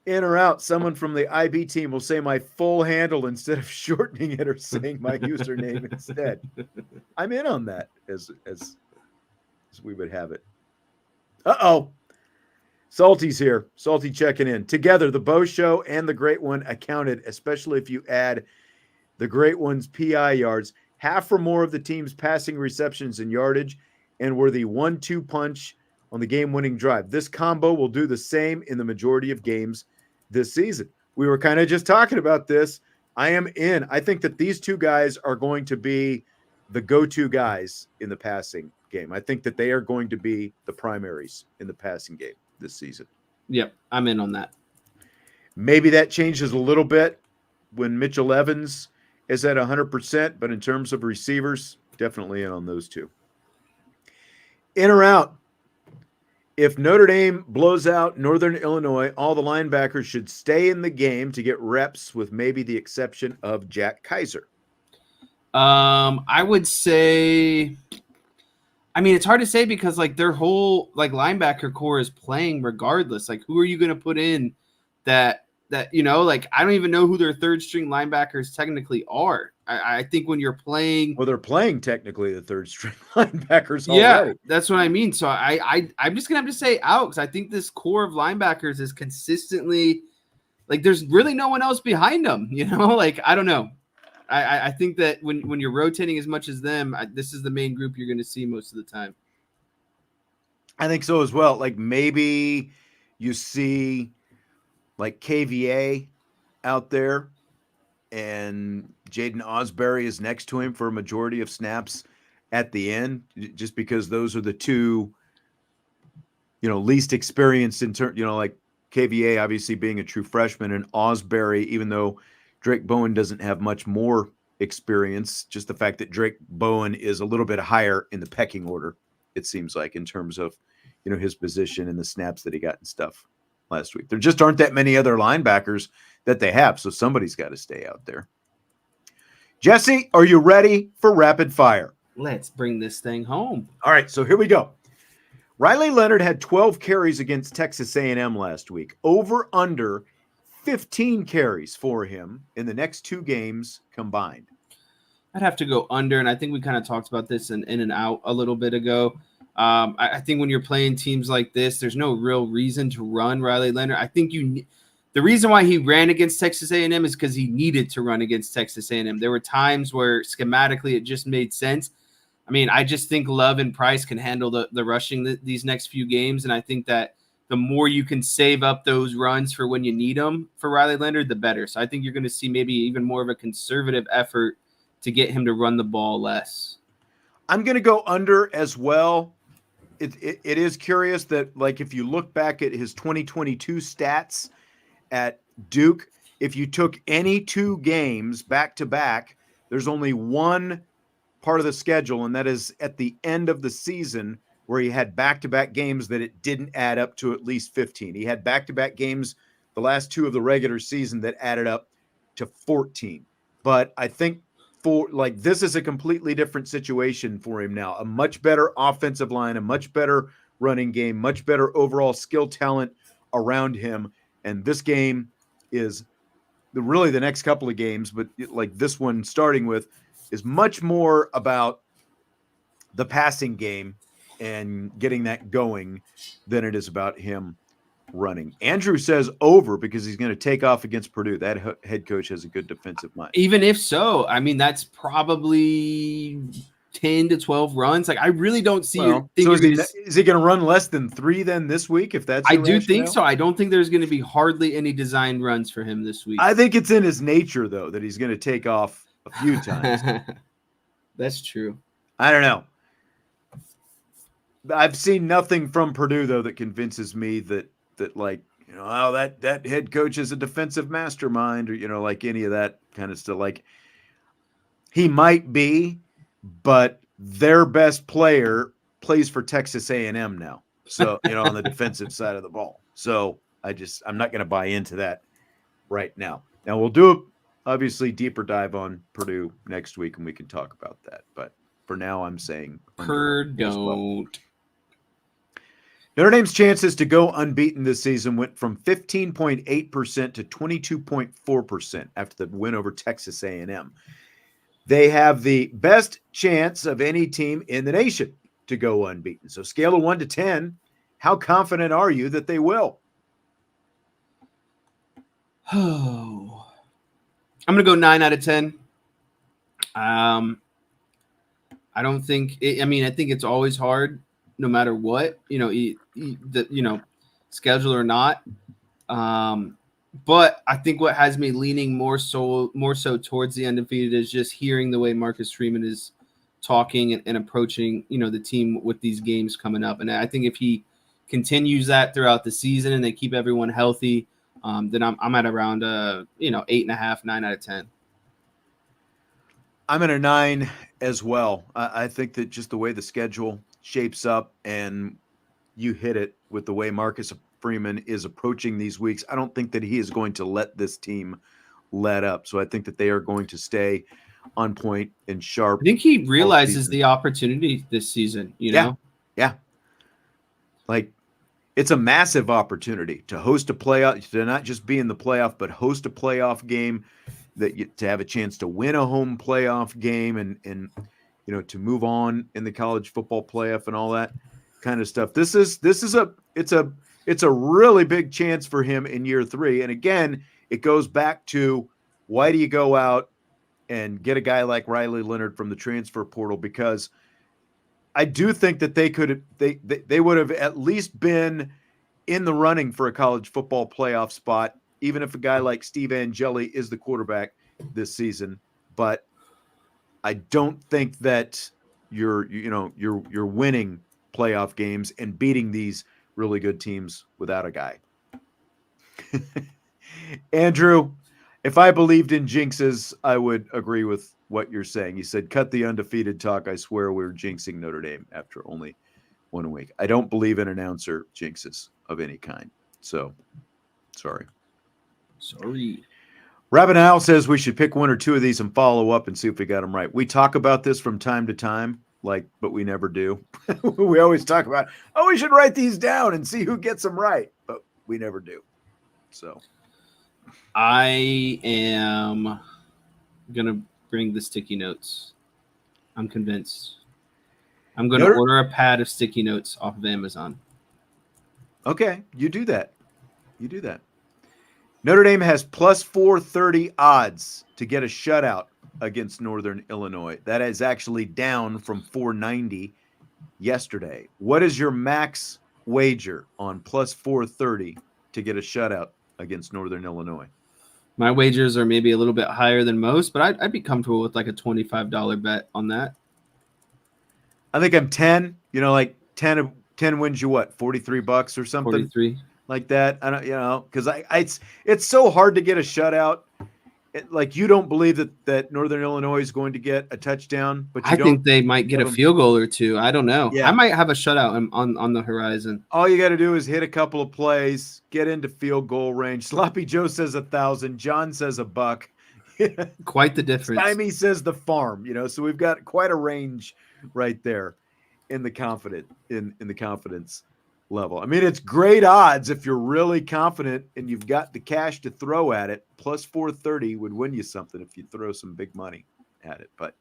In or out, someone from the IB team will say my full handle instead of shortening it or saying my username instead. I'm in on that as we would have it. Uh-oh. Salty's here. Salty checking in. Together, the Bo Show and the Great One accounted, especially if you add the Great One's PI yards, half or more of the team's passing receptions and yardage, and were the 1-2 punch on the game-winning drive. This combo will do the same in the majority of games this season. We were kind of just talking about this. I am in. I think that these two guys are going to be the go-to guys in the passing game. I think that they are going to be the primaries in the passing game this season. Yep, I'm in on that. Maybe that changes a little bit when Mitchell Evans is at 100%, but in terms of receivers, definitely in on those two. In or out? If Notre Dame blows out Northern Illinois, all the linebackers should stay in the game to get reps, with maybe the exception of Jack Kaiser. I would say, I mean, it's hard to say because like their whole like linebacker core is playing regardless. Like, who are you going to put in that like I don't even know who their third string linebackers technically are. I think when you're playing, well, they're playing technically the third string linebackers already. Yeah, that's what I mean. So I'm just gonna have to say out because I think this core of linebackers is consistently like there's really no one else behind them. Like I don't know. I think that when you're rotating as much as them, this is the main group you're going to see most of the time. I think so as well. Like maybe you see like KVA out there and Jaden Osbury is next to him for a majority of snaps at the end, just because those are the two, least experienced in turn, like KVA obviously being a true freshman and Osbury, even though Drake Bowen doesn't have much more experience, just the fact that Drake Bowen is a little bit higher in the pecking order, it seems like, in terms of, his position and the snaps that he got and stuff last week. There just aren't that many other linebackers that they have, so somebody's got to stay out there. Jesse, are you ready for rapid fire? Let's bring this thing home. All right, so here we go. Riley Leonard had 12 carries against Texas A&M last week. Over under 15 carries for him in the next 2 games combined. I'd have to go under, and I think we kind of talked about this in and out a little bit ago. I think when you're playing teams like this, there's no real reason to run Riley Leonard. I think the reason why he ran against Texas A&M is because he needed to run against Texas A&M. There were times where schematically it just made sense. I mean, I just think Love and Price can handle the rushing these next few games, and I think that the more you can save up those runs for when you need them for Riley Leonard, the better. So I think you're going to see maybe even more of a conservative effort to get him to run the ball less. I'm going to go under as well. It is curious that, like, if you look back at his 2022 stats at Duke, if you took any 2 games back to back, there's only one part of the schedule, and that is at the end of the season where he had back-to-back games that it didn't add up to at least 15. He had back-to-back games the last 2 of the regular season that added up to 14. But I think this is a completely different situation for him now. A much better offensive line, a much better running game, much better overall skill talent around him. And this game is really the next couple of games, but like this one starting with, is much more about the passing game and getting that going than it is about him running. Andrew says over because he's going to take off against Purdue. That head coach has a good defensive mind. Even if so, I mean, that's probably 10 to 12 runs. Like, I really don't see. So is he going to run less than 3 then this week? If that's, I do think so. I don't think there's going to be hardly any designed runs for him this week. I think it's in his nature though that he's going to take off a few times. That's true. I don't know. I've seen nothing from Purdue though that convinces me that like, you know, oh, that head coach is a defensive mastermind, or, you know, like any of that kind of stuff. Like, he might be, but their best player plays for Texas A&M now. So, you know, on the defensive side of the ball. So I'm not going to buy into that right now. Now we'll do a obviously deeper dive on Purdue next week and we can talk about that. But for now, I'm saying Purdue. Notre Dame's chances to go unbeaten this season went from 15.8% to 22.4% after the win over Texas A&M. They have the best chance of any team in the nation to go unbeaten. So scale of 1 to 10, how confident are you that they will? Oh, I'm going to go 9 out of 10. I don't think – I think it's always hard no matter what, schedule or not. But I think what has me leaning more so towards the undefeated is just hearing the way Marcus Freeman is talking and approaching, the team with these games coming up. And I think if he continues that throughout the season and they keep everyone healthy, then I'm at around 8.5, 9 out of 10. I'm at a 9 as well. I think that just the way the schedule shapes up and you hit it with the way Marcus Freeman is approaching these weeks, I don't think that he is going to let this team let up. So I think that they are going to stay on point and sharp. I think he realizes the opportunity this season, Yeah. Like, it's a massive opportunity to host a playoff, to not just be in the playoff, but host a playoff game, to have a chance to win a home playoff game and to move on in the college football playoff and all that kind of stuff. It's a really big chance for him in year 3. And again, it goes back to, why do you go out and get a guy like Riley Leonard from the transfer portal? Because I do think that they would have at least been in the running for a college football playoff spot, even if a guy like Steve Angeli is the quarterback this season. But I don't think that you're winning playoff games and beating these really good teams without a guy. Andrew, if I believed in jinxes, I would agree with what you're saying. You said, cut the undefeated talk. I swear we're jinxing Notre Dame after only 1 week. I don't believe in announcer jinxes of any kind. So, sorry. Rabbit Owl says we should pick 1 or 2 of these and follow up and see if we got them right. We talk about this from time to time but we never do. We always talk about, we should write these down and see who gets them right, but we never do. So I am gonna bring the sticky notes. I'm convinced. I'm gonna order a pad of sticky notes off of Amazon. Okay, you do that. Notre Dame has plus 430 odds to get a shutout against Northern Illinois. That is actually down from 490 yesterday. What is your max wager on plus 430 to get a shutout against Northern Illinois? My wagers are maybe a little bit higher than most, but I'd be comfortable with like a $25 bet on that. I think I'm 10. 10 wins you what? $43 or something? 43. Like that. I don't, because it's so hard to get a shutout. You don't believe that Northern Illinois is going to get a touchdown, but I think they might get a field goal or two. I don't know. Yeah. I might have a shutout on the horizon. All you got to do is hit a couple of plays, get into field goal range. Sloppy Joe says 1,000. John says $1. Quite the difference. Stymie says the farm. So we've got quite a range right there in the confidence level. I mean, it's great odds if you're really confident and you've got the cash to throw at it. Plus 430 would win you something if you throw some big money at it. But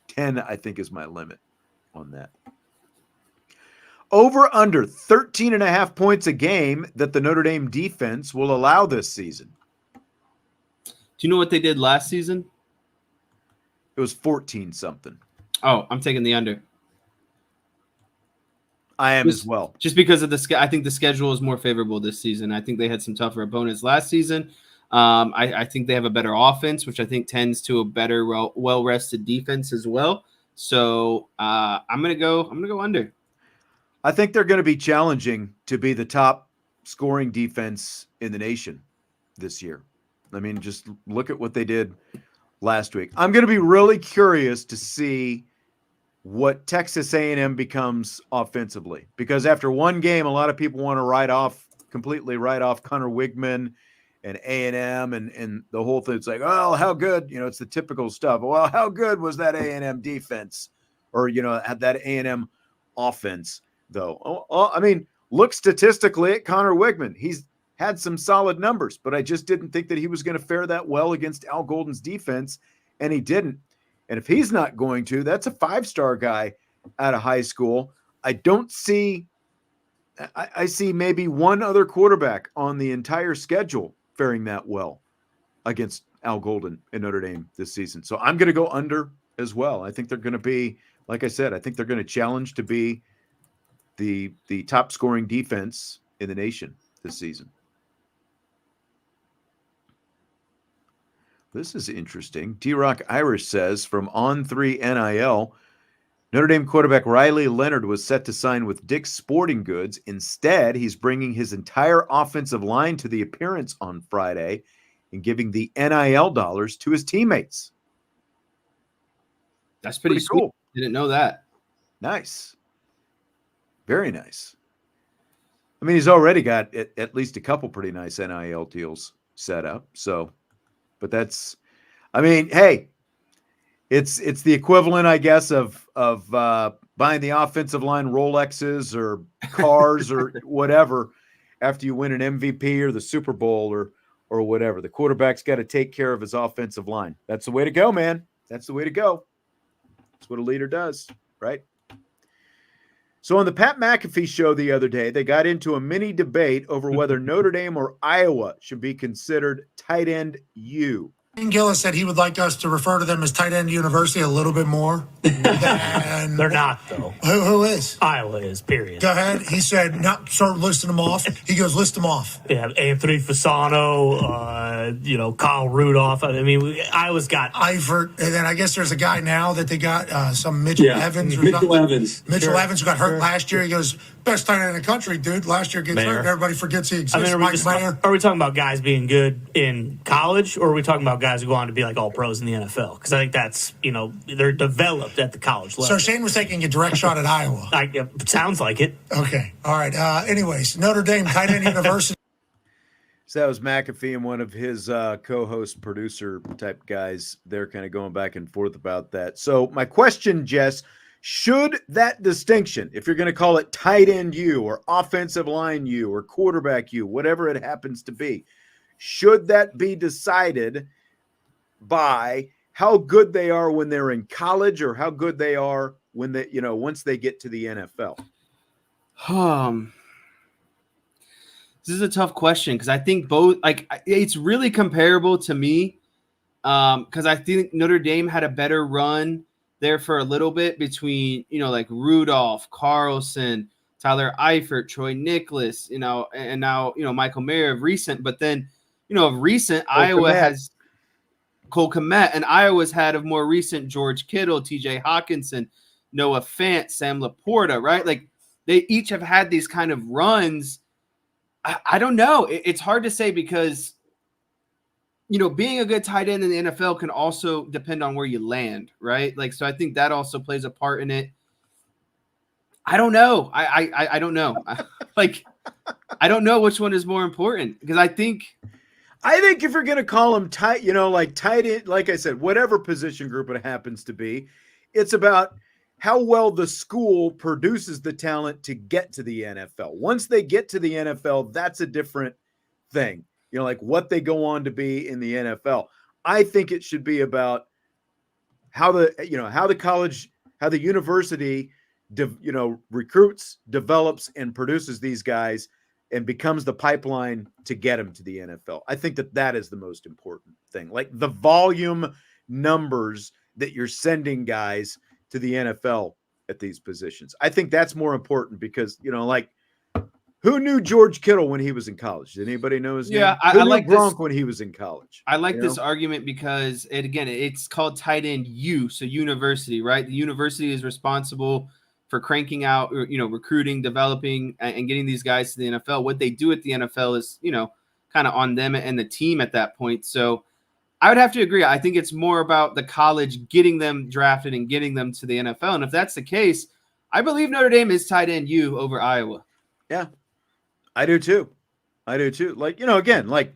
10, I think, is my limit on that. Over under 13.5 points a game that the Notre Dame defense will allow this season. Do you know what they did last season? It was 14 something. Oh, I'm taking the under. I am as well. Just because of I think the schedule is more favorable this season. I think they had some tougher opponents last season. I think they have a better offense, which I think tends to a better, well-rested defense as well. So I'm gonna go under. I think they're going to be challenging to be the top scoring defense in the nation this year. I mean, just look at what they did last week. I'm going to be really curious to see what Texas A&M becomes offensively, because after one game, a lot of people want to completely write off Connor Wigman and A&M and the whole thing. It's like, oh, how good, it's the typical stuff. Well, how good was that A&M defense or, had that A&M offense though? I mean, look statistically at Connor Wigman. He's had some solid numbers, but I just didn't think that he was going to fare that well against Al Golden's defense, and he didn't. And if he's not going to, that's a 5-star guy out of high school. I see maybe one other quarterback on the entire schedule faring that well against Al Golden in Notre Dame this season. So I'm going to go under as well. I think they're going to be, like I said, I think they're going to challenge to be the top scoring defense in the nation this season. This is interesting. D-Rock Irish says, from On3 NIL, Notre Dame quarterback Riley Leonard was set to sign with Dick's Sporting Goods. Instead, he's bringing his entire offensive line to the appearance on Friday and giving the NIL dollars to his teammates. That's pretty sweet. Cool. Didn't know that. Nice. Very nice. I mean, he's already got at least a couple pretty nice NIL deals set up. So, but that's, I mean, hey, it's the equivalent, I guess, of buying the offensive line Rolexes or cars or whatever after you win an MVP or the Super Bowl or whatever. The quarterback's got to take care of his offensive line. That's the way to go, man. That's the way to go. That's what a leader does, right? So on the Pat McAfee show the other day, they got into a mini debate over whether Notre Dame or Iowa should be considered tight end U. Gillis said he would like us to refer to them as tight end university a little bit more. Than They're not, though. Who is? Iowa is, period. Go ahead. He said, start listing them off. He goes, list them off. Yeah, Anthony Fasano, Kyle Rudolph. I mean, Iowa's got Eifert. And then I guess there's a guy now that they got, some Mitchell Evans. Or Mitchell Evans. Mitchell Evans who got hurt last year. He goes, best tight end in the country, dude. Last year gets hurt. Everybody forgets he exists. I mean, are we talking about guys being good in college, or are we talking about guys who go on to be like all pros in the NFL? Because I think that's, they're developed at the college level. So Shane was taking a direct shot at Iowa. It sounds like it. Okay. All right. Anyways, Notre Dame tight end university. So that was McAfee and one of his co-host producer type guys. They're kind of going back and forth about that. So my question, Jess, Should that distinction, if you're going to call it tight end U or offensive line U or quarterback U, whatever it happens to be, should that be decided by how good they are when they're in college or how good they are when they, once they get to the NFL? This is a tough question because I think both, like, it's really comparable to me because I think Notre Dame had a better run there for a little bit between, like Rudolph, Carlson, Tyler Eifert, Troy Nicholas, and now, Michael Mayer of recent. But then, of recent, Iowa has Cole Kmet, and Iowa's had of more recent George Kittle, TJ Hawkinson, Noah Fant, Sam Laporta, right? Like they each have had these kind of runs. I don't know. It's hard to say because, being a good tight end in the NFL can also depend on where you land, right? Like, so I think that also plays a part in it. I don't know. I don't know. I don't know which one is more important because I think if you're going to call them tight, like tight end, like I said, whatever position group it happens to be, it's about how well the school produces the talent to get to the NFL. Once they get to the NFL, that's a different thing. Like what they go on to be in the NFL. I think it should be about how the college, how the university, recruits, develops, and produces these guys and becomes the pipeline to get them to the NFL. I think that is the most important thing. Like the volume numbers that you're sending guys to the NFL at these positions. I think that's more important because, who knew George Kittle when he was in college? Did anybody know his name? Yeah, I like like Gronk when he was in college. I like this argument because it's called tight end U, so university, right? The university is responsible for cranking out, recruiting, developing, and getting these guys to the NFL. What they do at the NFL is, kind of on them and the team at that point. So I would have to agree. I think it's more about the college getting them drafted and getting them to the NFL. And if that's the case, I believe Notre Dame is tight end U over Iowa. Yeah, I do too. Like, again, like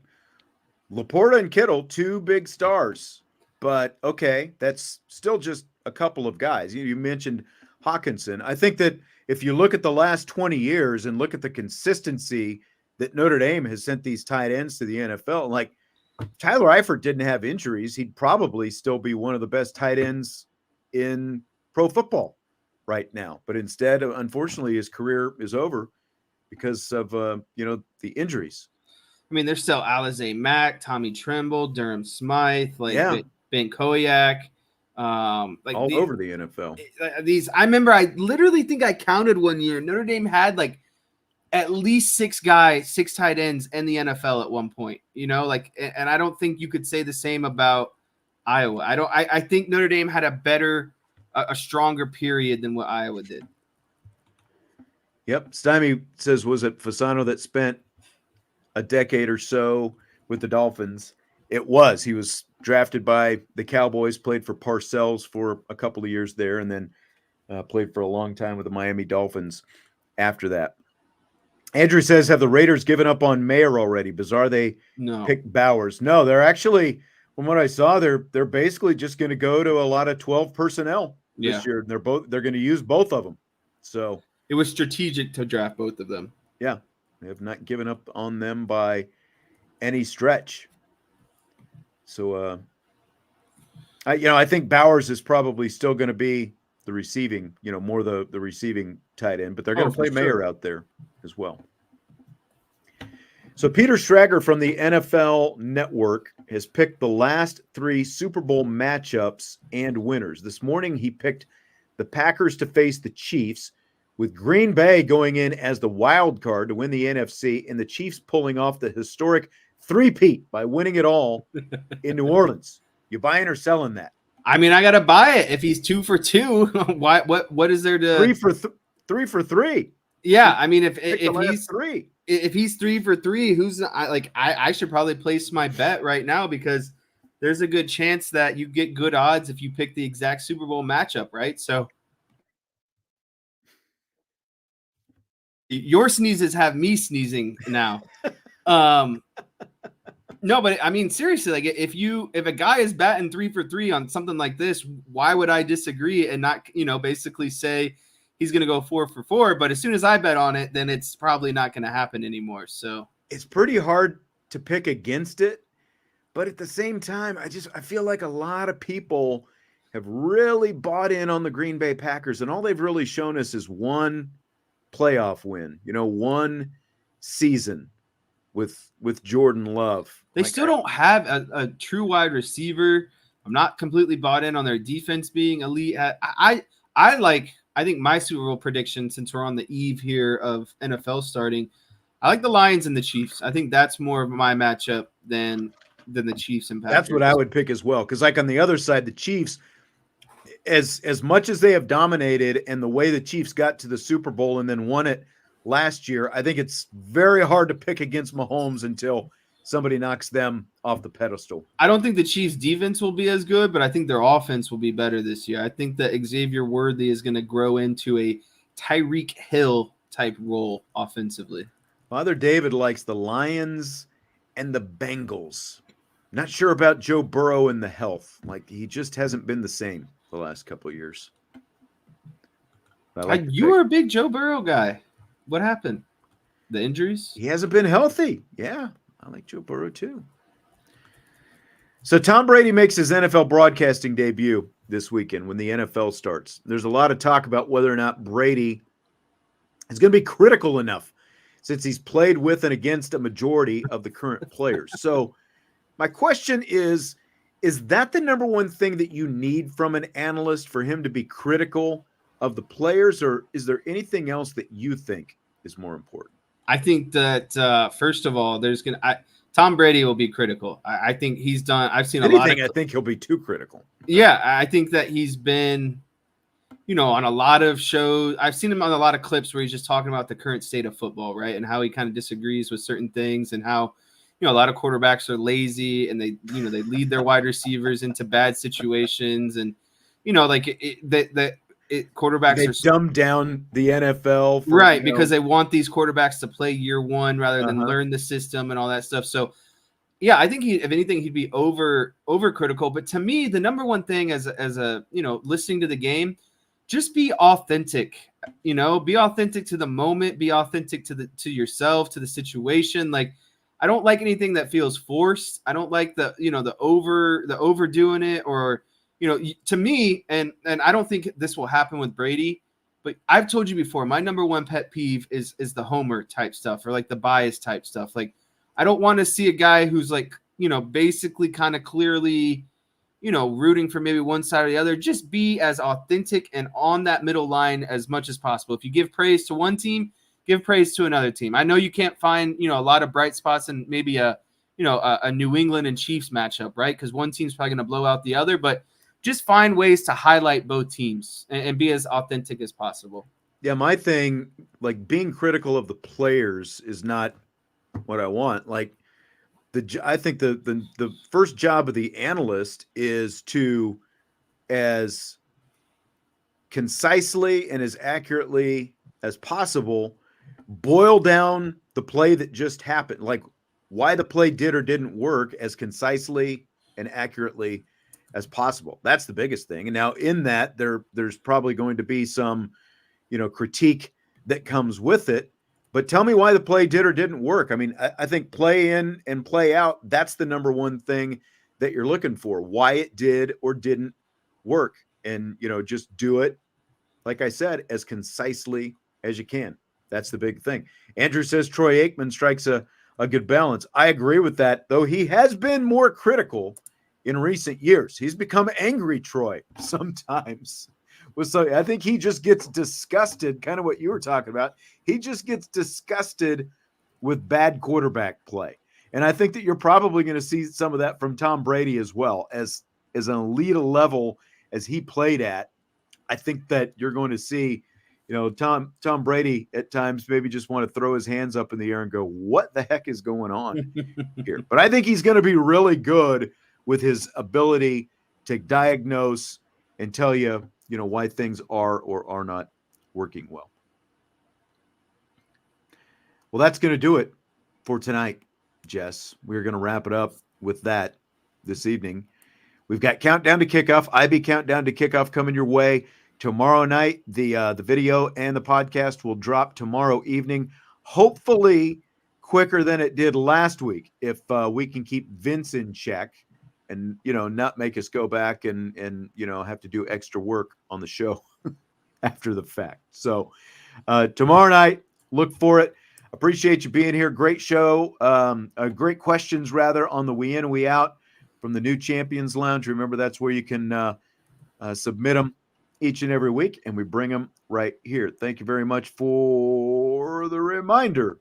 Laporta and Kittle, two big stars. But, okay, that's still just a couple of guys. You mentioned Hawkinson. I think that if you look at the last 20 years and look at the consistency that Notre Dame has sent these tight ends to the NFL, like Tyler Eifert didn't have injuries, he'd probably still be one of the best tight ends in pro football right now. But instead, unfortunately, his career is over because of, the injuries. I mean, there's still Alize Mack, Tommy Tremble, Durham Smythe, Ben Koyak. Over the NFL. I remember I literally think I counted one year. Notre Dame had like at least six tight ends in the NFL at one point, and I don't think you could say the same about Iowa. I think Notre Dame had a stronger period than what Iowa did. Yep. Stymie says, was it Fasano that spent a decade or so with the Dolphins? It was. He was drafted by the Cowboys, played for Parcells for a couple of years there, and then played for a long time with the Miami Dolphins after that. Andrew says, have the Raiders given up on Mayer already? Bizarre they picked Bowers. No, they're actually, from what I saw, they're basically just going to go to a lot of 12 personnel this year. They're going to use both of them. So it was strategic to draft both of them. Yeah. They have not given up on them by any stretch. So, I think Bowers is probably still going to be the receiving, more the receiving tight end, but they're going to play Mayer out there as well. So Peter Strager from the NFL Network has picked the last three Super Bowl matchups and winners. This morning, he picked the Packers to face the Chiefs, with Green Bay going in as the wild card to win the NFC, and the Chiefs pulling off the historic three-peat by winning it all in New Orleans. You buying or selling that? I mean, I got to buy it. If he's 2 for 2, what is there to 3 for 3? Yeah, I mean, if he's 3, if he's 3 for 3, I should probably place my bet right now because there's a good chance that you get good odds if you pick the exact Super Bowl matchup, right? So your sneezes have me sneezing now. No, but I mean, seriously, like if a guy is batting 3 for 3 on something like this, why would I disagree and not, basically say he's going to go 4 for 4? But as soon as I bet on it, then it's probably not going to happen anymore. So it's pretty hard to pick against it. But at the same time, I feel like a lot of people have really bought in on the Green Bay Packers, and all they've really shown us is one playoff win, one season with Jordan Love. They still don't have a true wide receiver. I'm not completely bought in on their defense being elite. I think my Super Bowl prediction, since we're on the eve here of NFL starting, I like the Lions and the Chiefs. I think that's more of my matchup than the Chiefs and Packers. That's what I would pick as well. Because like on the other side, the Chiefs, as much as they have dominated and the way the Chiefs got to the Super Bowl and then won it last year, I think it's very hard to pick against Mahomes until somebody knocks them off the pedestal. I don't think the Chiefs' defense will be as good, but I think their offense will be better this year. I think that Xavier Worthy is going to grow into a Tyreek Hill type role offensively. Father David likes the Lions and the Bengals. Not sure about Joe Burrow and the health. Like, he just hasn't been the same the last couple of years. You were a big Joe Burrow guy. What happened? The injuries? He hasn't been healthy. Yeah, I like Joe Burrow too. So Tom Brady makes his NFL broadcasting debut this weekend when the NFL starts. There's a lot of talk about whether or not Brady is going to be critical enough since he's played with and against a majority of the current players. So my question is that the number one thing that you need from an analyst for him to be critical of the players, or is there anything else that you think is more important? I think that first of all, Tom Brady will be critical. I think he's done. I've seen a lot of. I think he'll be too critical. Yeah, I think that he's been, on a lot of shows. I've seen him on a lot of clips where he's just talking about the current state of football, right, and how he kind of disagrees with certain things, and how a lot of quarterbacks are lazy and they lead their wide receivers into bad situations, and quarterbacks they are dumb down the NFL, because they want these quarterbacks to play year one rather than learn the system and all that stuff. So, yeah, I think if anything, he'd be over critical. But to me, the number one thing as a listening to the game, just be authentic. Be authentic to the moment. Be authentic to yourself, to the situation. Like, I don't like anything that feels forced. I don't like the overdoing it, or to me, and I don't think this will happen with Brady, but I've told you before, my number one pet peeve is the homer type stuff, or like the bias type stuff. Like, I don't want to see a guy who's like, basically kind of clearly, rooting for maybe one side or the other. Just be as authentic and on that middle line as much as possible. If you give praise to one team, give praise to another team. I know you can't find, a lot of bright spots in maybe a New England and Chiefs matchup, right? Because one team's probably going to blow out the other, but just find ways to highlight both teams and be as authentic as possible. Yeah, my thing, like, being critical of the players is not what I want. Like, I think the first job of the analyst is to, as concisely and as accurately as possible, boil down the play that just happened, like why the play did or didn't work, as concisely and accurately as possible. That's the biggest thing. And now in that, there's probably going to be some, critique that comes with it. But tell me why the play did or didn't work. I mean, I think play in and play out, that's the number one thing that you're looking for, why it did or didn't work. And, just do it, like I said, as concisely as you can. That's the big thing. Andrew says Troy Aikman strikes a good balance. I agree with that, though he has been more critical in recent years. He's become angry Troy sometimes. I think he just gets disgusted, kind of what you were talking about. He just gets disgusted with bad quarterback play. And I think that you're probably going to see some of that from Tom Brady as well. As an elite level as he played at, I think that you're going to see, Tom Brady at times maybe just want to throw his hands up in the air and go, what the heck is going on here? But I think he's going to be really good with his ability to diagnose and tell you, why things are or are not working well. Well, that's going to do it for tonight. Jess, we're going to wrap it up with that this evening. We've got Countdown to Kickoff, IB Countdown to Kickoff coming your way tomorrow night. The video and the podcast will drop tomorrow evening, hopefully quicker than it did last week, if we can keep Vince in check and, not make us go back and have to do extra work on the show after the fact. So tomorrow night, look for it. Appreciate you being here. Great show. Great questions, rather, on the We In, We Out from the New Champions Lounge. Remember, that's where you can submit them each and every week, and we bring them right here. Thank you very much for the reminder,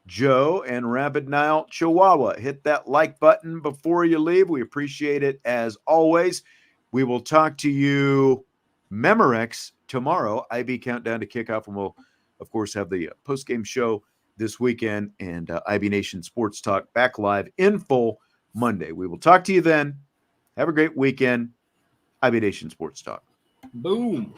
Joe and Rapid Nile Chihuahua. Hit that like button before you leave. We appreciate it as always. We will talk to you Memorex tomorrow. IB Countdown to Kickoff, and we'll, of course, have the post-game show this weekend, and IB Nation Sports Talk back live in full Monday. We will talk to you then. Have a great weekend. IB Nation Sports Talk. Boom.